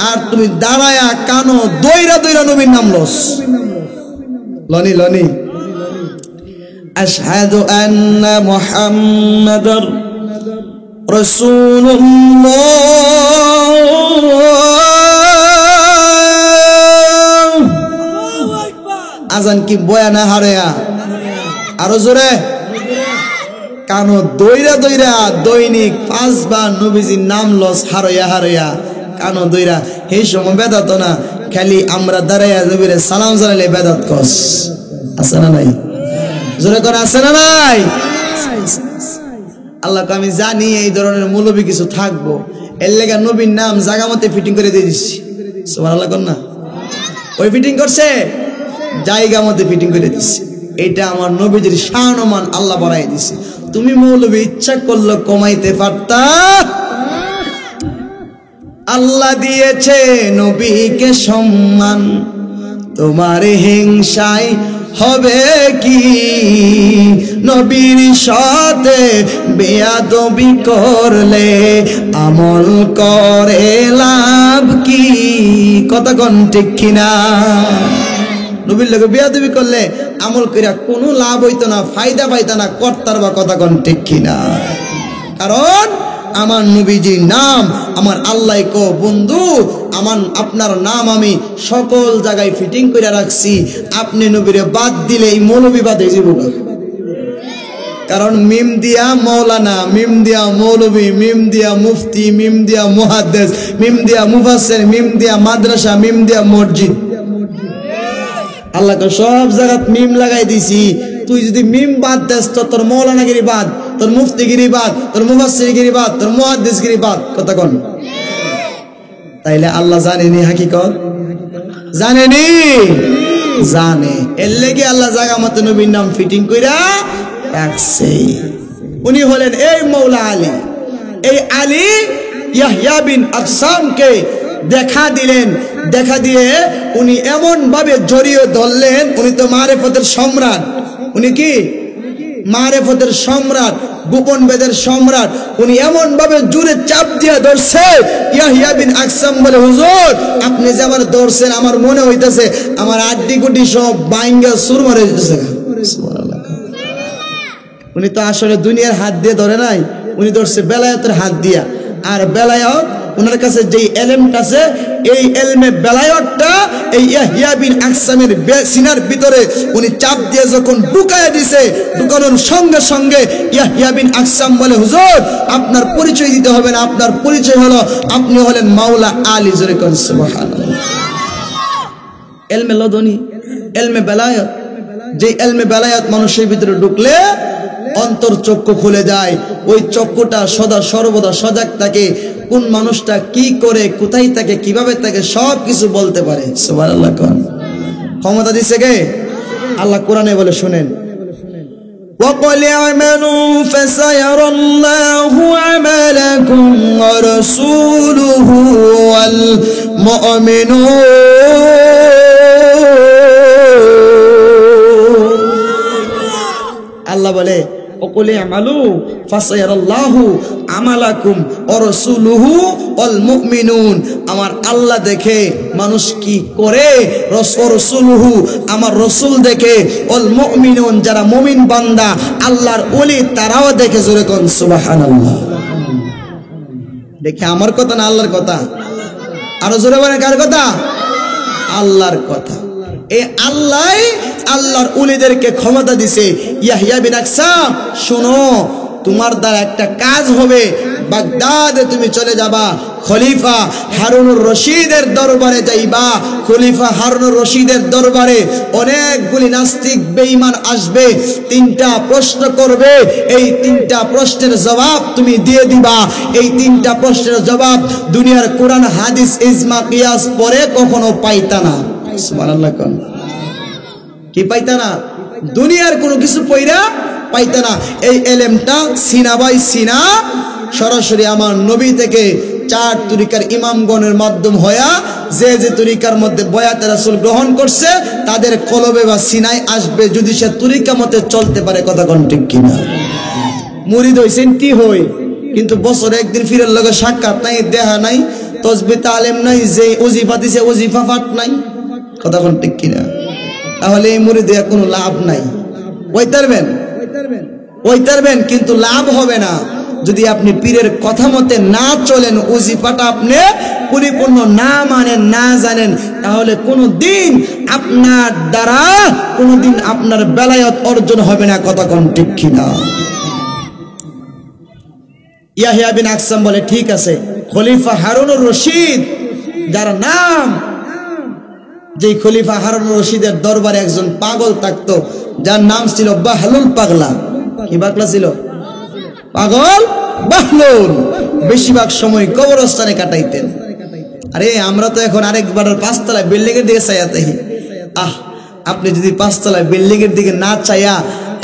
আর তুমি দাঁড়ায়া কানো দইরা দইরা নবীর নাম লস। লনি লনি আশহাদু আন্না মুহাম্মাদার রাসূলুল্লাহ। আজান কি বয়ানা হারেয়া? আরো জোরে। কানো দইরা দইরা দৈনিক 5 বার নবীজির নাম লস, হারয়া হারয়া কানো দইরা। এই সময় বেদাত না, খালি আমরা দাঁড়াইয়া নবীরে সালাম জানাইলে বেদাত কস। আছে না নাই? জোরে করে আছে না নাই? আল্লাহকে আমি জানি এই ধরনের মৌলবী কিছু থাকবো, এর লেগে নবীর নাম জায়গা মতে ফিটিং করে দিয়ে দিচ্ছি। সুবহানাল্লাহ কর না? ওই ফিটিং করছে, জায়গা মতে ফিটিং করে দিচ্ছে। এটা আমার নবীজির শান ও মান আল্লাহ বাড়াই দিছে। তুমি মৌলবী ইচ্ছা করলে কমাইতে পারতা। আল্লাহ দিয়েছে নবীকে সম্মান, তোমার হিংসায় হবে কি? নবীর সাথে বেয়াদবি করলে আমল করে লাভ কি? কথা কোন ঠিক কিনা? নবীর লোকে বেয়াদবি করলে আমল কইরা কোনো লাভ হইতো না, ফায়দা পাইতো না, কর্তার বা কথা কোন ঠিক কিনা? কারণ আমার নবীজির নাম আমার আল্লাহ কো বন্ধু, আমার আপনার নাম আমি সকল জায়গায় ফিটিং করে রাখছি। আপনি নবীরে বাদ দিলে এই মৌলবী বাদ হয়ে যাবো। কারণ মিম দিয়া মৌলানা, মিম দিয়া মৌলবী, মিম দিয়া মুফতি, মিম দিয়া মুহাদ্দিস, মিম দিয়া মুফাসসির, মিম দিয়া মাদ্রাসা, মিম দিয়া মসজিদ। আল্লাহকে সব জায়গায় মিম লাগাই দিছি। তুই যদি মিম বাদ দেস তো তোর মৌলানাগিরি বাদ, তোর মুফতিগিরি বাদ, তোর মুফাসসিরগিরি বাদ, তোর মুহাদ্দিসগিরি বাদ। কথা কোন? তাইলে আল্লাহ জানেনি হাকিকত? জানেনি? জানে। এর লেগে আল্লাহ জায়গা মতো নবীর নাম ফিটিং কইরা রাখছে। উনি হলেন এই মৌলা আলী। এই আলী ইয়াহইয়া বিন আকসামকে দেখা দিলেন। দেখা দিয়ে উনি এমন ভাবে জড়িয়ে ধরলেন, উনি তো মারেফতের সম্রাট। উনি কি? মারেফতের সম্রাট, গোপন বেদের সম্রাট। উনি এমন ভাবে জুড়ে চাপ দিয়ে ধরছে। ইয়াহইয়া বিন আকসাম বলে, হুজুর আপনি যে আমার ধরছেন, আমার মনে হইতেছে আমার আড্ডি গুটি সব বাইঙ্গা সুরমা হয়ে যেতেছে। উনি তো আসলে দুনিয়ার হাত দিয়ে ধরে নাই, উনি ধরছে বেলায়েতের হাত দিয়া। আর বেলায়েত ওনার কাছে যেই এলেমটা আছে এই এলমে বেলায়তটা এই ইয়াহইয়া বিন আকসামের সিনার ভিতরে উনি চাপ দিয়ে যখন ঢুকায় দিছে, ঢুকানোর সঙ্গে সঙ্গে ইয়াহইয়া বিন আকসাম বলে, হুজুর আপনার পরিচয় দিতে হবে না, আপনার পরিচয় হলো আপনি হলেন মাওলা আলী। জোরে কোন সুবহানাল্লাহ। এলমে লদনি, এলমে বেলায়ত, যে এলমে বেলায়ত মানুষের ভিতরে ঢুকলে অন্তর চক্ষু খুলে যায়। ওই চক্ষুটা সদা সর্বদা সজাগ থাকে, কোন মানুষটা কি করে, কোথায় থাকে, কিভাবে থাকে, সব কিছু বলতে পারে। সুবহানাল্লাহ। কোন ক্ষমতা দিছে কে? আল্লাহ কোরআনে বলে, শুনেন, وَقُلِ اعْمَلُوا فَسَيَرَى اللَّهُ عَمَلَكُمْ وَرَسُولُهُ وَالْمُؤْمِنُونَ। আল্লাহ বলে, وَقُلِ اعْمَلُوا فَسَيَرَى اللَّهُ عَمَلَكُمْ وَرَسُولُهُ وَالْمُؤْمِنُونَ। আমার আল্লাহ দেখে মানুষ কি করে, রাসূলুহু আমার রাসূল দেখে, ওয়াল মুমিনুন যারা মুমিন বান্দা আল্লাহর ওলি তারাও দেখে। জোরে কোন সুবহানাল্লাহ। দেখে আমার কথা না আল্লাহর কথা? আরো জোরে বলেন, কার কথা? আল্লাহর কথা। এই আল্লাহ আল্লাহর ওলিদেরকে ক্ষমতা দিছে। ইয়াহইয়া বিন আকসাম, শোনো, তোমার দ্বারা একটা কাজ হবে, বাগদাদে তুমি চলে যাবা, খলিফা হারুনুর রশিদের দরবারে যাইবা। খলিফা হারুনুর রশিদের দরবারে অনেকগুলি নাস্তিক বেঈমান আসবে, তিনটা প্রশ্ন করবে, এই তিনটা প্রশ্নের জবাব তুমি দিয়ে দিবা। এই তিনটা প্রশ্নের জবাব দুনিয়ার কোরআন হাদিস ইজমা কিয়াস পরে কখনো পাইতা না। সুবহানাল্লাহ। কোন কি পাইতা না? দুনিয়ার কোনো কিছু পয়রা পাইতা না। এই এলেমটা সিনা বাই সিনা সরাসরি আমার নবী থেকে 4 তরিকার ইমামগণের মাধ্যম হয়া যে যে তরিকার মধ্যে বয়াতে রাসূল গ্রহণ করছে তাদের কলবে বা সিনায় আসবে, যদি সে তরিকা মতে চলতে পারে। কথা কোন ঠিক কিনা? মুরিদ হইছেন কি হই, কিন্তু বছরে একদিন ফিরের লগে সাক্ষাৎ নাই, দেখা নাই, তসবিহ তালিম নাই, যে ওজিফা দিছে ওজিফা পাঠ নাই। কথা কোন ঠিক কিনা? তাহলে এই মুরিদে কোনো লাভ নাই। ওইতারবেন কিন্তু লাভ হবে না যদি আপনি পীরের কথা মতে না চলেন, ওজিফাটা আপনি পরিপূর্ণ না মানেন, না জানেন, তাহলে কোনোদিন আপনার দ্বারা কোনোদিন আপনার বেলায়ত অর্জন হবে না। কথা কোন ঠিক কিনা? ইয়াহইয়া বিন আকসাম বলে, ঠিক আছে, খলিফা হারুনুর রশিদ যার নাম, যে খলিফা হারুনুর রশিদের দরবারে একজন পাগল থাকতো, যার নাম ছিল বাহলুল পাগলা। কি পাগলা ছিল? পাগল বাহলুল। বেশিরভাগ সময় কবরস্থানে কাটাইতেন। আরে আমরা তো এখন আরেকবার 5 তলায় বিল্ডিং এর দিকে চাইয়াতে, আপনি যদি 5 তলায় বিল্ডিং এর দিকে না চাইয়া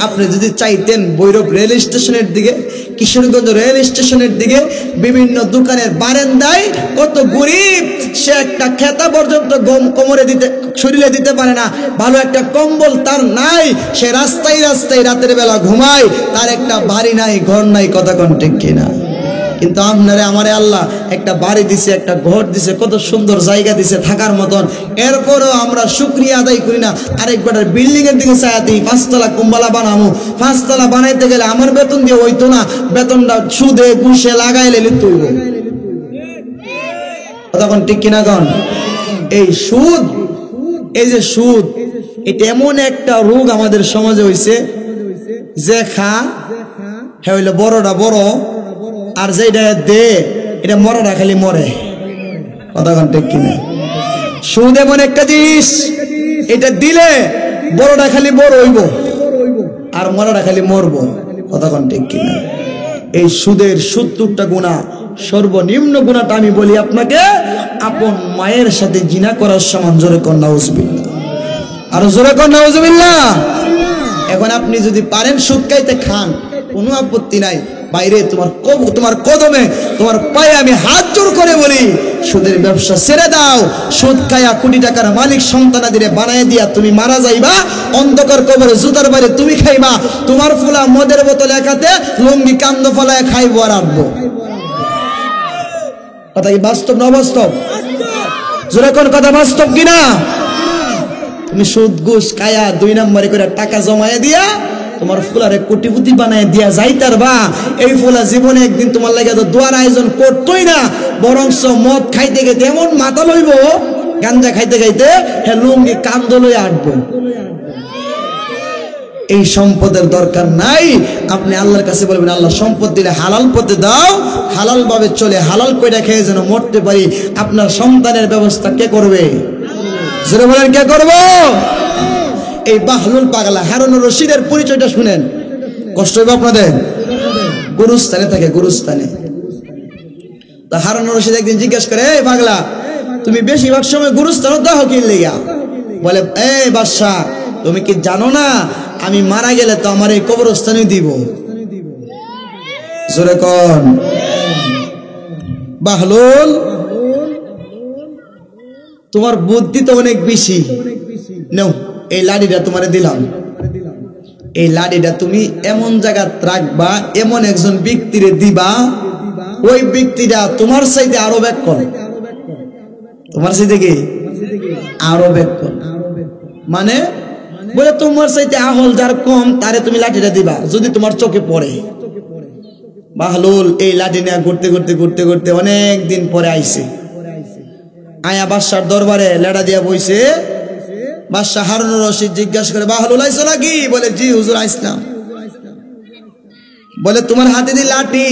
আপনি যদি চাইতেন ভৈরব রেল স্টেশনের দিকে, কিশোরগঞ্জ রেল স্টেশনের দিকে, বিভিন্ন দোকানের বারান্দায় কত গরিব, সে একটা খেতা পর্যন্ত গম কোমরে দিতে, শরীরে দিতে পারে না, ভালো একটা কম্বল তার নাই, সে রাস্তায় রাস্তায় রাতের বেলা ঘুমায়, তার একটা বাড়ি নাই, ঘর নাই। কথা কোন ঠিক কিনা? কিন্তু আপনারে আমারে আল্লাহ একটা বাড়ি দিছে, একটা ঘর দিছে, কত সুন্দর জায়গা দিছে থাকার মতন, এরপরও আমরা শুকরিয়া আদায় করি না। আরেকবার বিল্ডিং এর দিকে চাইতেই 5 তলা কুম্বালা বানাবো, 5 তলা বানাইতে গেলে আমার বেতন দিয়ে হইতো না, বেতনটা সুদে ঘুষে লাগাইলে লিখতে হইব। তখন ঠিক কিনা? কন এই সুদ, এই যে সুদ, এটা এমন একটা রোগ আমাদের সমাজে হইছে, যে খা হ্যাঁ হইলে বড়টা বড়, আর যেটা দে এটা মরাটা খালি মরে। কথা কোন ঠিক কিনা? সুদ এমন একটা জিনিস, এটা দিলে বড়টা খালি বড় হইব আর মরাটা খালি মরবো। কথা কোন ঠিক কিনা? এই সুদের 70টা গুনাহ, সর্বনিম্ন গুনাহটা আমি বলি আপনাকে, আপন মায়ের সাথে জিনা করার সমান। জোরে কোন নাউজুবিল্লাহ, আর জোরে কোন নাউজুবিল্লাহ। এখন আপনি যদি পারেন সুদ খাইতে খান, কোনো আপত্তি নাই। বাইরে তোমার কদমে, তোমার পায়ে আমি হাত জোর করে বলি, সুদের ব্যবসা ছেড়ে দাও। সুদ খায়া কোটি টাকার মালিক সন্তানাদিরে বানায় দিয়া তুমি মারা যাইবা, অন্ধকার কবরে জুতার বাইরে তুমি খাইবা, তোমার ফুলা মদের বোতল একাতে লুঙ্গি কান্দ ফলায় খাইবো আর আটবো। কথা কি বাস্তব না অবাস্তব? জোরে কোন কথা বাস্তব কিনা? তুমি সুদ ঘুষ খায়া 2 নম্বরে করে টাকা জমায়ে দিয়া তোমার ফুলারে কোটিপতি বানায় দিয়া যাইতার বা এই ফুলা জীবনে একদিন তোমার লাগে তো দোয়ার আয়োজন করতোই না, বরংস মদ খাইতে খাইতে এমন মাথা লইব, গাঞ্জা খাইতে খাইতে হ্যাঁ লুঙ্গি কান্দ লই আটবো। এই সম্পদের দরকার নাই। আপনি আল্লাহর কাছে বলবেন, আল্লাহ সম্পদ দিলে হালাল পথে দাও, হালাল ভাবে চলে হালাল কইরা খেয়ে যেন মরতে পারি। আপনার সন্তানের ব্যবস্থা কে করবে? জোরে বলেন, কে করবে? এই বাহলুল পাগলা হারুনুর রশিদের পরিচয়টা শুনেন, কষ্ট হবে আপনাদের। গুরুস্থানে থাকে, গুরুস্থানে। তা হারুনুর রশিদ একদিন জিজ্ঞেস করে, এই পাগলা তুমি বেশিরভাগ সময় গুরুস্থানে দাও কি লেগা? বলে, এই বাদশা তুমি কি জানো না আমি মারা গেলে তো আমার এই কবরস্থানে দিব। জোরে কোন। বাহলুল তোমার বুদ্ধি তো অনেক বেশি, নাও এই লাঠিটা তোমারে দিলাম, এই লাঠিটা তুমি এমন জায়গা রাখবা, এমন একজন ব্যক্তিরে দিবা, ওই ব্যক্তিটা তোমার চাইতে আরো ব্যাকল, তোমার চাইতে কি আরো ব্যাকল। মানে বলে তোমার চাইতে আহল যার কম তারে তুমি লাঠিটা দিবা যদি তোমার চোখে পড়ে। বাহলুল এই লাঠি নিয়ে ঘুরতে ঘুরতে ঘুরতে ঘুরতে অনেক দিন পরে আইছে, আয়া বাদশার দরবারে লেডা দিয়া বইছে। বাদশাহ হারুনুর রশিদ জিজ্ঞাসা করে, বাহলুল আইছো নাকি? বলে, জি হুজুর আইসলাম। বলে, তোমার হাতে দি লাঠি,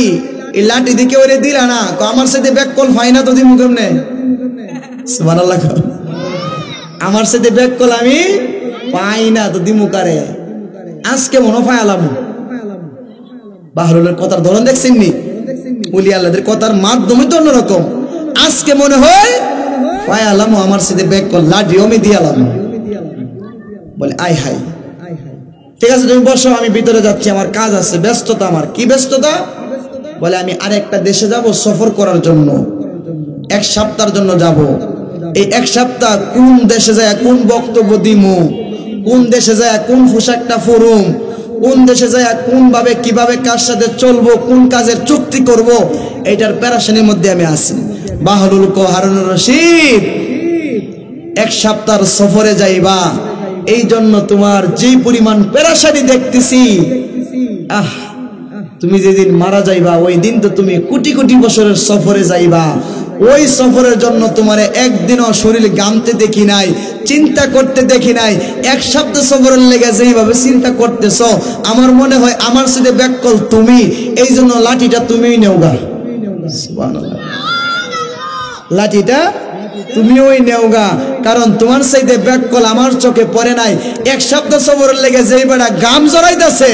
এই লাঠি দিকে ওরে দিলা না, আমার সাথে ব্যাককল হয় না তো দিমু কেমনে? সুবহানাল্লাহ। আমার সাথে ব্যাককল আমি পাই না তো দিমু কারে? আজকে মনে পাইলাম। বাহলুলের কথার ধরন দেখছেন নি? ওলি আল্লাহদের কথার মাধ্যমে তো অন্যরকম। আজকে মনে হয় পাইলাম, আমার সাথে ব্যাককল লাঠি আমি দিয়ালাম। বলে, আই হাই, ঠিক আছে তুমি বসো, আমি ভিতরে যাচ্ছি, আমার কাজ আছে, ব্যস্ততা। আমার কি ব্যস্ততা? বলে, আমি আরেকটা দেশে যাব সফর করার জন্য, 1 সপ্তাহের জন্য যাব। এই 1 সপ্তাহ কোন দেশে যায় কোন বক্তব্য দিমু, কোন দেশে যায় কোন পোশাকটা পরুম, কোন দেশে যায় কোন ভাবে কিভাবে কার সাথে চলবো, কোন কাজের চুক্তি করব, এইটার প্যারাশানির মধ্যে আমি আছি। বাহলুল কো, হারুনুর রশিদ 1 সপ্তাহের সফরে যাইবা, এই জন্য তোমার যে পরিমাণ পেরেশানি দেখতেছি, তুমি যেদিন মারা যাইবা ওই দিন তো তুমি কোটি কোটি বছরের সফরে যাইবা। ওই সফরের জন্য তোমার একদিনও শরীর গামতে দেখি নাই, চিন্তা করতে দেখি নাই। 1 সপ্তাহ সফরের লেগে যেইভাবে চিন্তা করতেছ, আমার মনে হয় আমার সাথে ব্যাককল তুমি, এই জন্য লাঠিটা তুমিই নেওগা। সুবহানাল্লাহ। লাঠিটা তুমি ওই নেওগা, কারণ তোমার সাথে ব্যাককল আমার চোখে পড়ে নাই। 1 সপ্তাহ সফরের লেগে যেই বেড়া গাম জড়াইতেছে,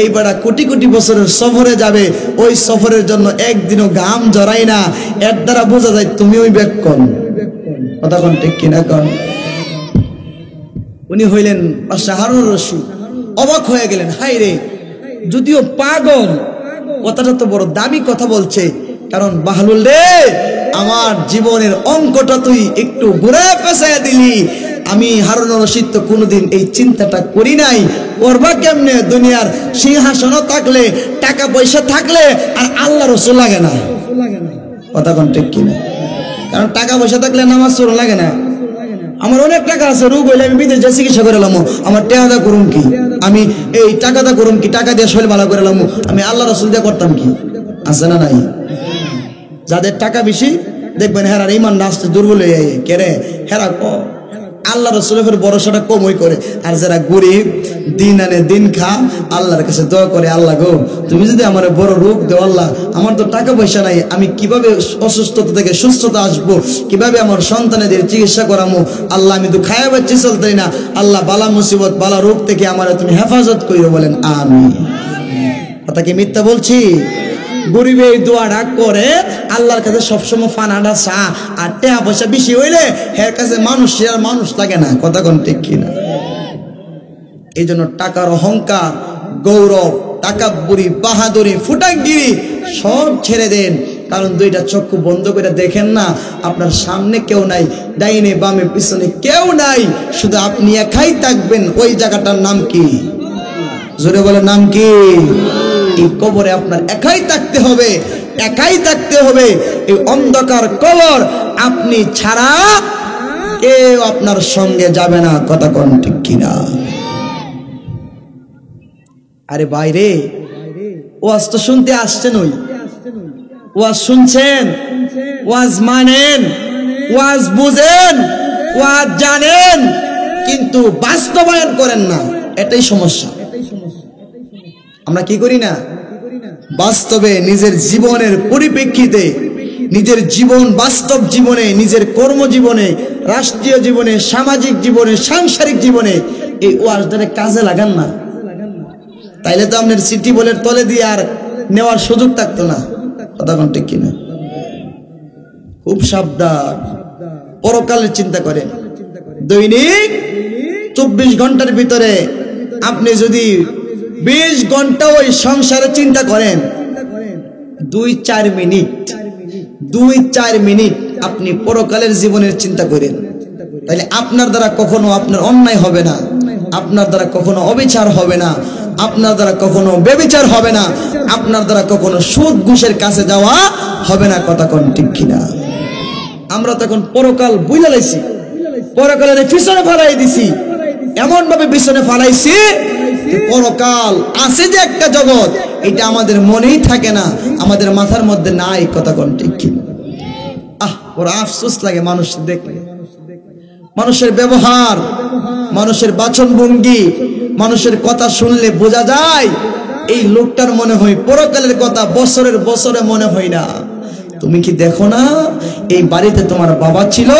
এই বেড়া কোটি কোটি বছরের সফরে যাবে, ওই সফরের জন্য একদিনও ঘাম জড়াই না। এর দ্বারা বোঝা যায় তুমি ওই ব্যাককল। কথা কোন ঠিক কিনা কোন? উনি হইলেন বাদশাহ হারুনুর রশিদ, অবাক হয়ে গেলেন, হাই রে, যদিও পাগল, কথাটা তো বড় দামি কথা বলছে। কারণ বাহলুল রে, আমার জীবনের অঙ্কটা তুই একটু ঘুরে পেঁচাইয়া দিলি। আমি হারুনুর রশিদ তো কোনোদিন এই চিন্তাটা করি নাই, করবা কেমনে? দুনিয়ার সিংহাসন থাকলে, টাকা পয়সা থাকলে আর আল্লাহ রসুল লাগে না। কথা কোন ঠিক কিনা? কারণ টাকা পয়সা থাকলে নামাজ পড়া লাগে না। আমার অনেক টাকা আছে, রোগ হইলে আমি বিদেশ যা চিকিৎসা করে এলাম, আমার টাকা করুম কি? আমি এই টাকাটা করুম কি? টাকা দিয়ে শরীর ভালো করে এলাম, আমি আল্লাহ রসুল দিয়ে করতাম কি? আছে না নাই? যাদের টাকা বেশি দেখবেন হেরার ইমান নাচতে দুর্বল হয়ে যায়, কেরে হেরা আল্লাহ রসুলের ভরসাটা কমই করে। আর যারা গরিব, দিন আনে দিন খা, আল্লাহর কাছে দোয়া করে, আল্লাহ গো তুমি যদি আমার বড় রোগ দেও, আল্লাহ আমার তো টাকা পয়সা নাই, আমি কিভাবে অসুস্থতা থেকে সুস্থতা আসবো, কিভাবে আমার সন্তানেদের চিকিৎসা করামো, আল্লাহ আমি তো খায়া বাচ্চি চলতেই না, আল্লাহ বালা মুসিবত বালা রোগ থেকে আমার তুমি হেফাজত করিও, বলেন আমিন। কথা কি মিথ্যা বলছি? গরিবে এই দোয়াটা করে আল্লাহর কাছে সবসময় ফানাটা চা, আর টাকা পয়সা বেশি হইলে এর কাছে মানুষ আর মানুষ লাগে না। কথা কোন ঠিক কিনা? এই জন্য টাকার অহংকার, গৌরব, টাকাবুরি, বাহাদুরি, ফুটাঙ্গিরি সব ছেড়ে দেন। কারণ 2টা চক্ষু বন্ধ করে দেখেন না, আপনার সামনে কেউ নাই, ডাইনে বামে পিছনে কেউ নাই, শুধু আপনি একাই থাকবেন। ওই জায়গাটার নাম কি? জোরে বলে, নাম কি? এই কবরে আপনার একাই থাকতে হবে, একাই থাকতে হবে। এই অন্ধকার কবর আপনি ছাড়া কেউ আপনার সঙ্গে যাবে না। কথা কোন ঠিক কিনা? আরে বাইরে ওয়াজ তো শুনতে আসছেন, ওই ওয়াজ শুনছেন, ওয়াজ মানেন, ওয়াজ বুঝেন, ওয়াজ জানেন, কিন্তু বাস্তবায়ন করেন না, এটাই সমস্যা। আমরা কি করি না? বাস্তবে নিজের জীবনের পরিপ্রেক্ষিতে, নিজের জীবন, বাস্তব জীবনে, নিজের কর্মজীবনে, রাষ্ট্রীয় জীবনে, সামাজিক জীবনে, সাংসারিক জীবনে এই ওয়াজটাকে কাজে লাগান না। তাইলে তো আপনার সিটি বলের তলে দিয়ে আর নেওয়ার সুযোগ থাকতো না। কথা কোন ঠিক কিনা? খুব সাবধান, পরকালের চিন্তা করেন। দৈনিক 24 ঘন্টার ভিতরে আপনি যদি 20 ঘন্টা ওই সংসারে চিন্তা করেন, 2-4 মিনিট আপনি পরকালের জীবনের চিন্তা করেন, তাহলে আপনার দ্বারা কখনো আপনার অন্যায় হবে না, আপনার দ্বারা কখনো অবিচার হবে না, আপনার দ্বারা কখনো বেবিচার হবে না, আপনার দ্বারা কখনো সুদ ঘুষের কাছে যাওয়া হবে না। কথা কোন ঠিক কিনা? আমরা তখন পরকাল বুইলা লাইছি, পরকালের পিছনে ফালাই দিছি, এমন ভাবে পিছনে ফালাইছি পরকাল আছে যে একটা জগৎ, এটা আমাদের মনেই থাকে না, আমাদের মাথার মধ্যে নাই। কথা কোন ঠিক কিনা? ওরা আফসোস লাগে মানুষ দেখলে, মানুষের ব্যবহার, মানুষের বাচন ভঙ্গি, মানুষের কথা শুনলে বোঝা যায় এই লোকটার মনে হয় পরকালের কথা বছরের বছরে মনে হয় না। তুমি কি দেখো না এই বাড়িতে তোমার বাবা ছিল,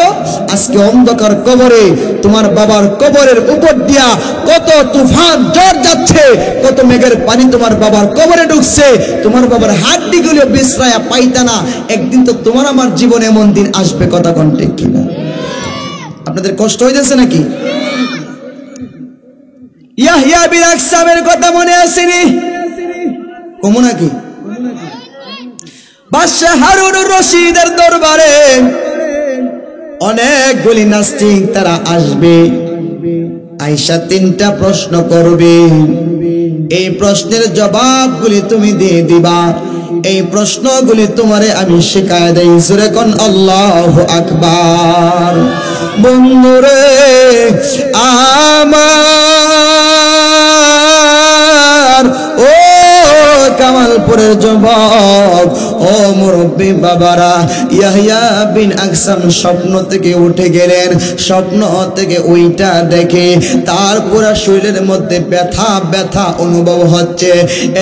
আজকে অন্ধকার কবরে, তোমার বাবার কবরের উপর দিয়া কত তুফান ঝড় যাচ্ছে, কত মেঘের পানি তোমার বাবার কবরে ঢুকছে, তোমার বাবার হাড্ডিগুলো বিশ্রায়া পাইতা না, একদিন তো তোমার আমার জীবনে এমন দিন আসবে। কথা কোন ঠিক কিনা? আপনাদের কষ্ট হইতেছে নাকি? ইয়াহইয়া বিন আকসামের কথা মনে আসেনি? কমু নাকি? বাদশা হারুন রশিদের দরবারে অনেকগুলি নাস্তিক তারা আসবে, আয়েশা 3টা প্রশ্ন করবে, এই প্রশ্নের জবাবগুলি তুমি দিয়ে দিবা, এই প্রশ্নগুলি তোমারে আমি শিখায় দেই। জোরে কোন আল্লাহু আকবার। বন্ধুরে আমার, ও কামালপুরের যুবক, ও মুরব্বী বাবারা, ইয়াহইয়া বিন আকসাম স্বপ্ন থেকে উঠে গেলেন। স্বপ্ন থেকে ওইটা দেখে তার পুরা শরীরের মধ্যে ব্যথা ব্যথা অনুভব হচ্ছে,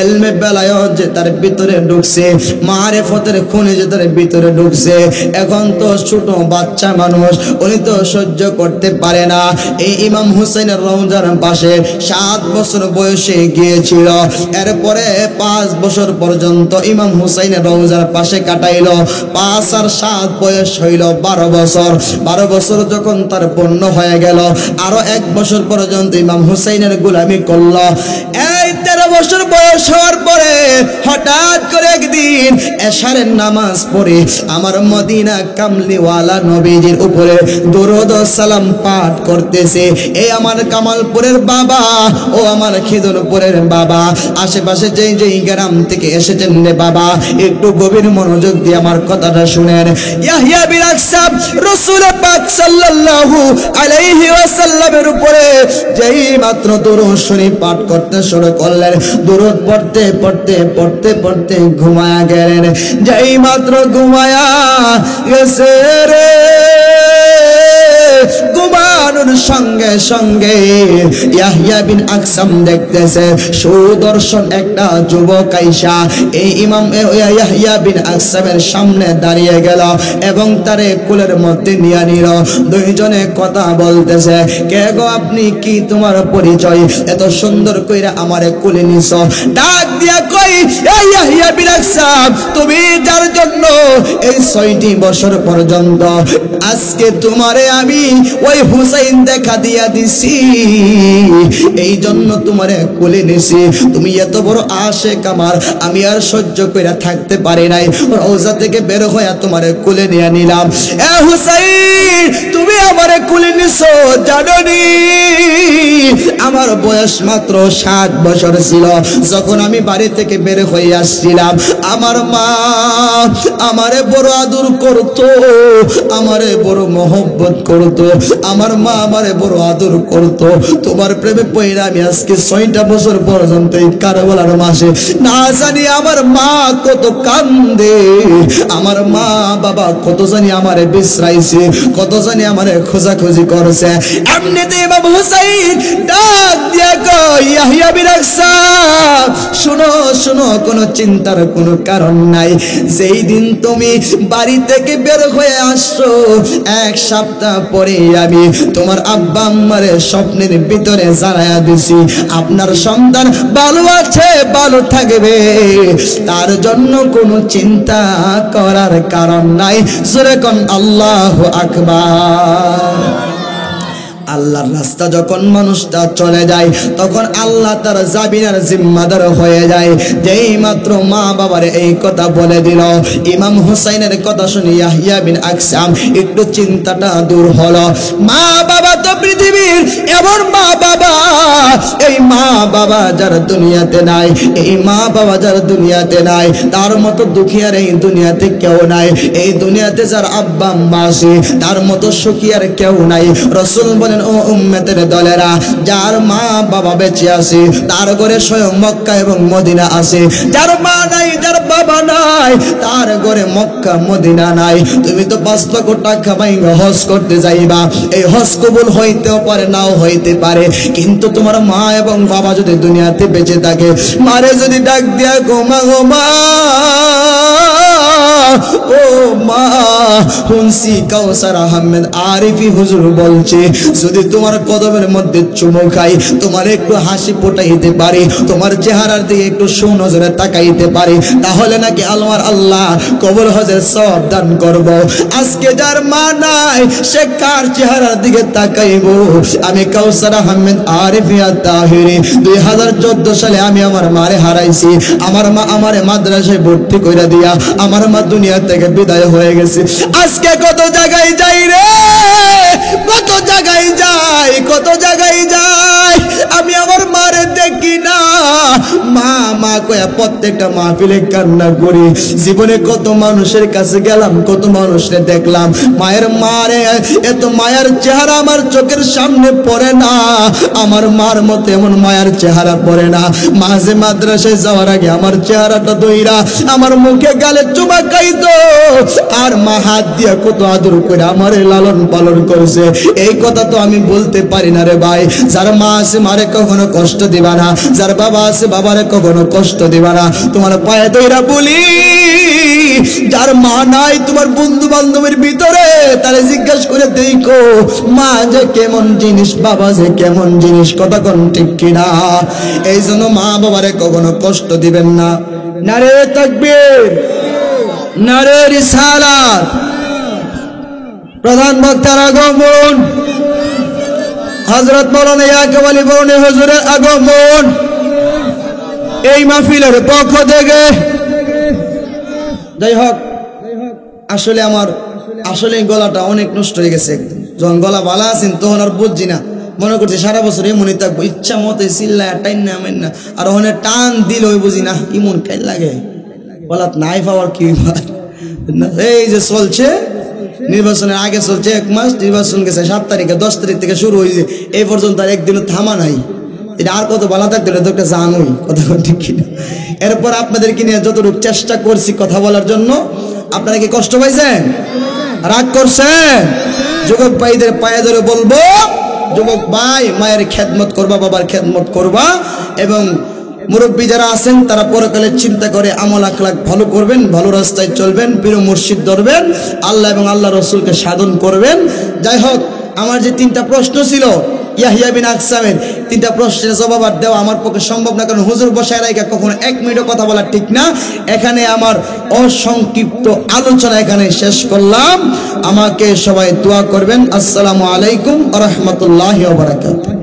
এলমে বেলায়ত যে তার ভিতরে ঢুকছে, মারেফতের খুনি যে তার ভিতরে ঢুকছে। এখন তো ছোট বাচ্চা মানুষ, উনি তো সহ্য করতে পারে না। এই ইমাম হুসাইনের রওজার পাশে 7 বছর বয়সে গিয়েছিল, এরপরে 5 বছর পর্যন্ত ইমাম হুসাইনের রওজার পাশে কাটাইল। 5 আর 7 বয়স হইল 12 বছর। 12 বছর যখন তার পূর্ণ হয়ে গেল, আরো 1 বছর পর্যন্ত ইমাম হুসাইনের গোলামি করল। এই 13 বছর বয়স হওয়ার পরে হঠাৎ করে একদিন এশারের নামাজ পড়ে আমার মদিনা কামলিওয়ালা নবীজির উপরে দরুদ ও সালাম পাঠ করতেছে। এই আমার কামালপুরের বাবা, ও আমার খিদরপুরের বাবা, আশেপাশে যেই যেই গ্রাম থেকে এসেছেন রে বাবা, একটু গভীর মনোযোগ দিয়ে আমার কথাটা শুনেন। ইয়াহইয়া বিন আকসাম রাসূল পাক সাল্লাল্লাহু আলাইহি ওয়াসাল্লামের উপরে যেই মাত্র দরুদ শরীফ পাঠ করতে শুরু করলেন, দরুদ পড়তে পড়তে পড়তে পড়তে ঘুমায়া গেলেন। যেই মাত্র ঘুমায়া গেছে রে, ঘুমানোর সঙ্গে সঙ্গে ইয়াহইয়া বিন আকসাম দেখতেছে সুদর্শন একটা যুবক আইসা এই ইমাম ইয়াহইয়া বিন আকসামের সামনে দাঁড়িয়ে গেল এবং তারে কোলের মধ্যে নিয়ে নিল। দুইজনে কথা বলতেছে, কে গো আপনি, কি তোমার পরিচয়, এত সুন্দর কইরা আমারে কোলে নিছ? ডাক দিয়া কই, ইয়াহইয়া বিন আকসাম, তুমি যার জন্য এই 6টি বছর পর্যন্ত আজকে তোমারে আমি ওই হুসাইন দেখা দিয়া দিছি, এই জন্য তোমারে কোলে নিছি। তুমি এত বড় আশেক আমার, আমি আর সহ্য কইরা থাকতে পারি নাই, রওজা থেকে বের হইয়া তোমারে কোলে নিয়ে নিলাম। এ হুসাইন, তুমি আমারে কোলে নিছো জানোনি? আমার বয়স মাত্র 7 বছর ছিল যখন আমি বাড়ি থেকে বের হয়ে আসছিলাম। আমার মা আমারে বড় আদর করতো, আমারে বড় মহব্বত করত, আমার মা আমারে বড় আদর করত। তোমার প্রেমে পড়ে আমি আজকে 6টা বছর পর্যন্ত এই কারবালার মাসে না জানি আমার মা কত কান্দে, আমার মা বাবা কত জানি আমারে বিশ্রাইছে, কত জানি আমারে খোঁজাখুঁজি করছে। এমনিতে ইমাম হুসাইন ডাক দিয়া কয়, ইয়াহইয়া বিন আকসাম, শুনো শুনো, কোনো চিন্তার কোনো কারণ নাই। যেই দিন তুমি বাড়ি থেকে বের হয়ে আসছো, 1 সপ্তাহ পরে আমি তোমার আব্বা আম্মারে স্বপ্নের ভিতরে জানায়া দিছি আপনার সন্তান ভালো আছে, ভালো থাকবে, তার জন্য কোনো চিন্তা করার কারণ নাই। জোরে কোন আল্লাহু আকবার। আল্লাহর রাস্তা যখন মানুষটা চলে যায়, তখন আল্লাহ তার জাবিনার জিম্মাদার হয়ে যায়। যেই মাত্র মা বাবারে এই কথা বলে দিল, ইমাম হুসাইনের কথা শুনে ইয়াহইয়া বিন আকসাম একটু চিন্তাটা দূর হলো। মা বাবা তো পৃথিবীর এমন মা বাবা, এই মা বাবা যার দুনিয়াতে নাই, এই মা বাবা যার দুনিয়াতে নাই, তার মতো দুঃখী আর এই দুনিয়াতে কেউ নাই। এই দুনিয়াতে যার আব্বা আম্মা আছে, তার মতো সুখী আর কেউ নাই। রাসূল বলেন, ও উম্মতের দলেরা, যার মা বাবা বেঁচে আছে তার ঘরে স্বয়ং মক্কা এবং মদিনা আছে। যার মা নাই, যার বাবা নাই, তার ঘরে মক্কা মদিনা নাই। তুমি তো 5 লক্ষ টাকা বাইঙ্গা হজ করতে যাইবা, এই হজ কবুল হইতেও পারে, নাও হইতে পারে, কিন্তু তোমার মা এবং বাবা যদি দুনিয়াতে বেঁচে থাকে, মারে যদি ডাক দিয়া গো মা, গো মা, ও মা, হুনসি কাউসার আহমেদ আরিফি হুজুর বলছে, যদি তোমার কদমের মধ্যে চুমু খাই, তোমার একটু হাসি ফোটাইতে পারি, তোমার চেহারার দিকে একটু সুনজরে তাকাইতে পারি, তাহলে নাকি আল্লাহ কবুল হজের সওয়াব দান করব। আজকে যার মা নাই, সে কার চেহারার দিকে তাকাইব? আমি কাউসার আহমেদ আরিফি তাহিরি 2014 সালে আমি আমার মারে হারাইছি। আমার মা আমারে মাদ্রাসায় ভর্তি কইরা দিয়া আমার মা দুনিয়া থেকে বিদায় হয়ে গেছে। আজকে কত জায়গায় যাই রে, কত জায়গায় যাই, কত জায়গায় যাই, আমি আমার মারে দেখি না। মা মা কয়া প্রত্যেকটা মাহফিলে কান্না করি। জীবনে কত মানুষের কাছে গেলাম, কত মানুষকে দেখলাম, মায়ের মারে এত মায়ের চেহারা আমার চোখের সামনে পড়ে না। আমার মার মতো এমন মায়ের চেহারা পড়ে না। মাঝে মাদ্রাসায় যাওয়ার আগে আমার চেহারাটা দইরা আমার মুখে গালে চুমা খাইতো, আর মা হাত দিয়া কত আদর করে আমারে লালন পালন করেছে। এই কথা তো আমি বলতে পারি না রে ভাই। যার মা আছে মারে কখনো কষ্ট দিবা না, যার বাবা আছে বাবারে কখনো কষ্ট দিবা না। তোমার পায়ে দইরা বলি, যার মা নাই তোমার বন্ধু বান্ধবের ভিতরে, তারে জিজ্ঞাসা করে দেখো মা যে কেমন জিনিস, বাবা যে কেমন জিনিস, কথা কোন ঠিক কিনা? এই জন্য মা বাবারে কখনো কষ্ট দিবেন না। নারে তাকবীর, নারে রিসালাত। প্রধান বক্তার আগমন, হযরত মাওলানা ইয়াকুব আলী বরুণী হুজুরের আগমন এই মাহফিলের পক্ষ থেকে। যাই হোক, আসলে আমার গলাটা অনেক নষ্ট হয়ে গেছে। যখন গলা ভালো আছেন তখন আর বুঝছি না, মনে করছি সারা বছর এমনই থাকবো, ইচ্ছা মতো চিল্লা টাইন না মেন না, আর ওখানে টান দিল ওই বুঝি না ইমন কাই লাগে, গলাত নাই পাওয়ার কি। এই যে চলছে নির্বাচনের আগে চলছে 1 মাস, নির্বাচন গেছে 7 তারিখে, 10 তারিখ থেকে শুরু হয়েছে, এই পর্যন্ত আর একদিনও থামা নাই। এটা আর কত ভালো থাকতে হলে তো একটা জানুই, কথা ঠিক কিনা? এরপর আপনাদেরকে নিয়ে যতটুকু চেষ্টা করছি কথা বলার জন্য, আপনারা কি কষ্ট পাইছেন, রাগ করছেন? যুবক ভাইদের পায়ে ধরে বলবো, যুবক ভাই মায়ের খেদমত করবা, বাবার খেদমত করবা, এবং মুরব্বী যারা আছেন তারা পরকালের চিন্তা করে আমল আখলাক ভালো করবেন, ভালো রাস্তায় চলবেন, পীর মুর্শিদ ধরবেন, আল্লাহ এবং আল্লাহ রসুলকে সাধন করবেন। যাই হোক, আমার যে 3টা প্রশ্ন ছিল ইয়াহইয়া বিন আকসামের, 3টা প্রশ্নের জবাব দেওয়া আমার পক্ষে সম্ভব না, কারণ হুজুর বসায় রাখা কখনো 1 মিনিটও কথা বলা ঠিক না। এখানে আমার অসংক্ষিপ্ত আলোচনা এখানে শেষ করলাম। আমাকে সবাই দোয়া করবেন। আসসালামু আলাইকুম ওয়া রাহমাতুল্লাহি ওয়া বারাকাতুহু।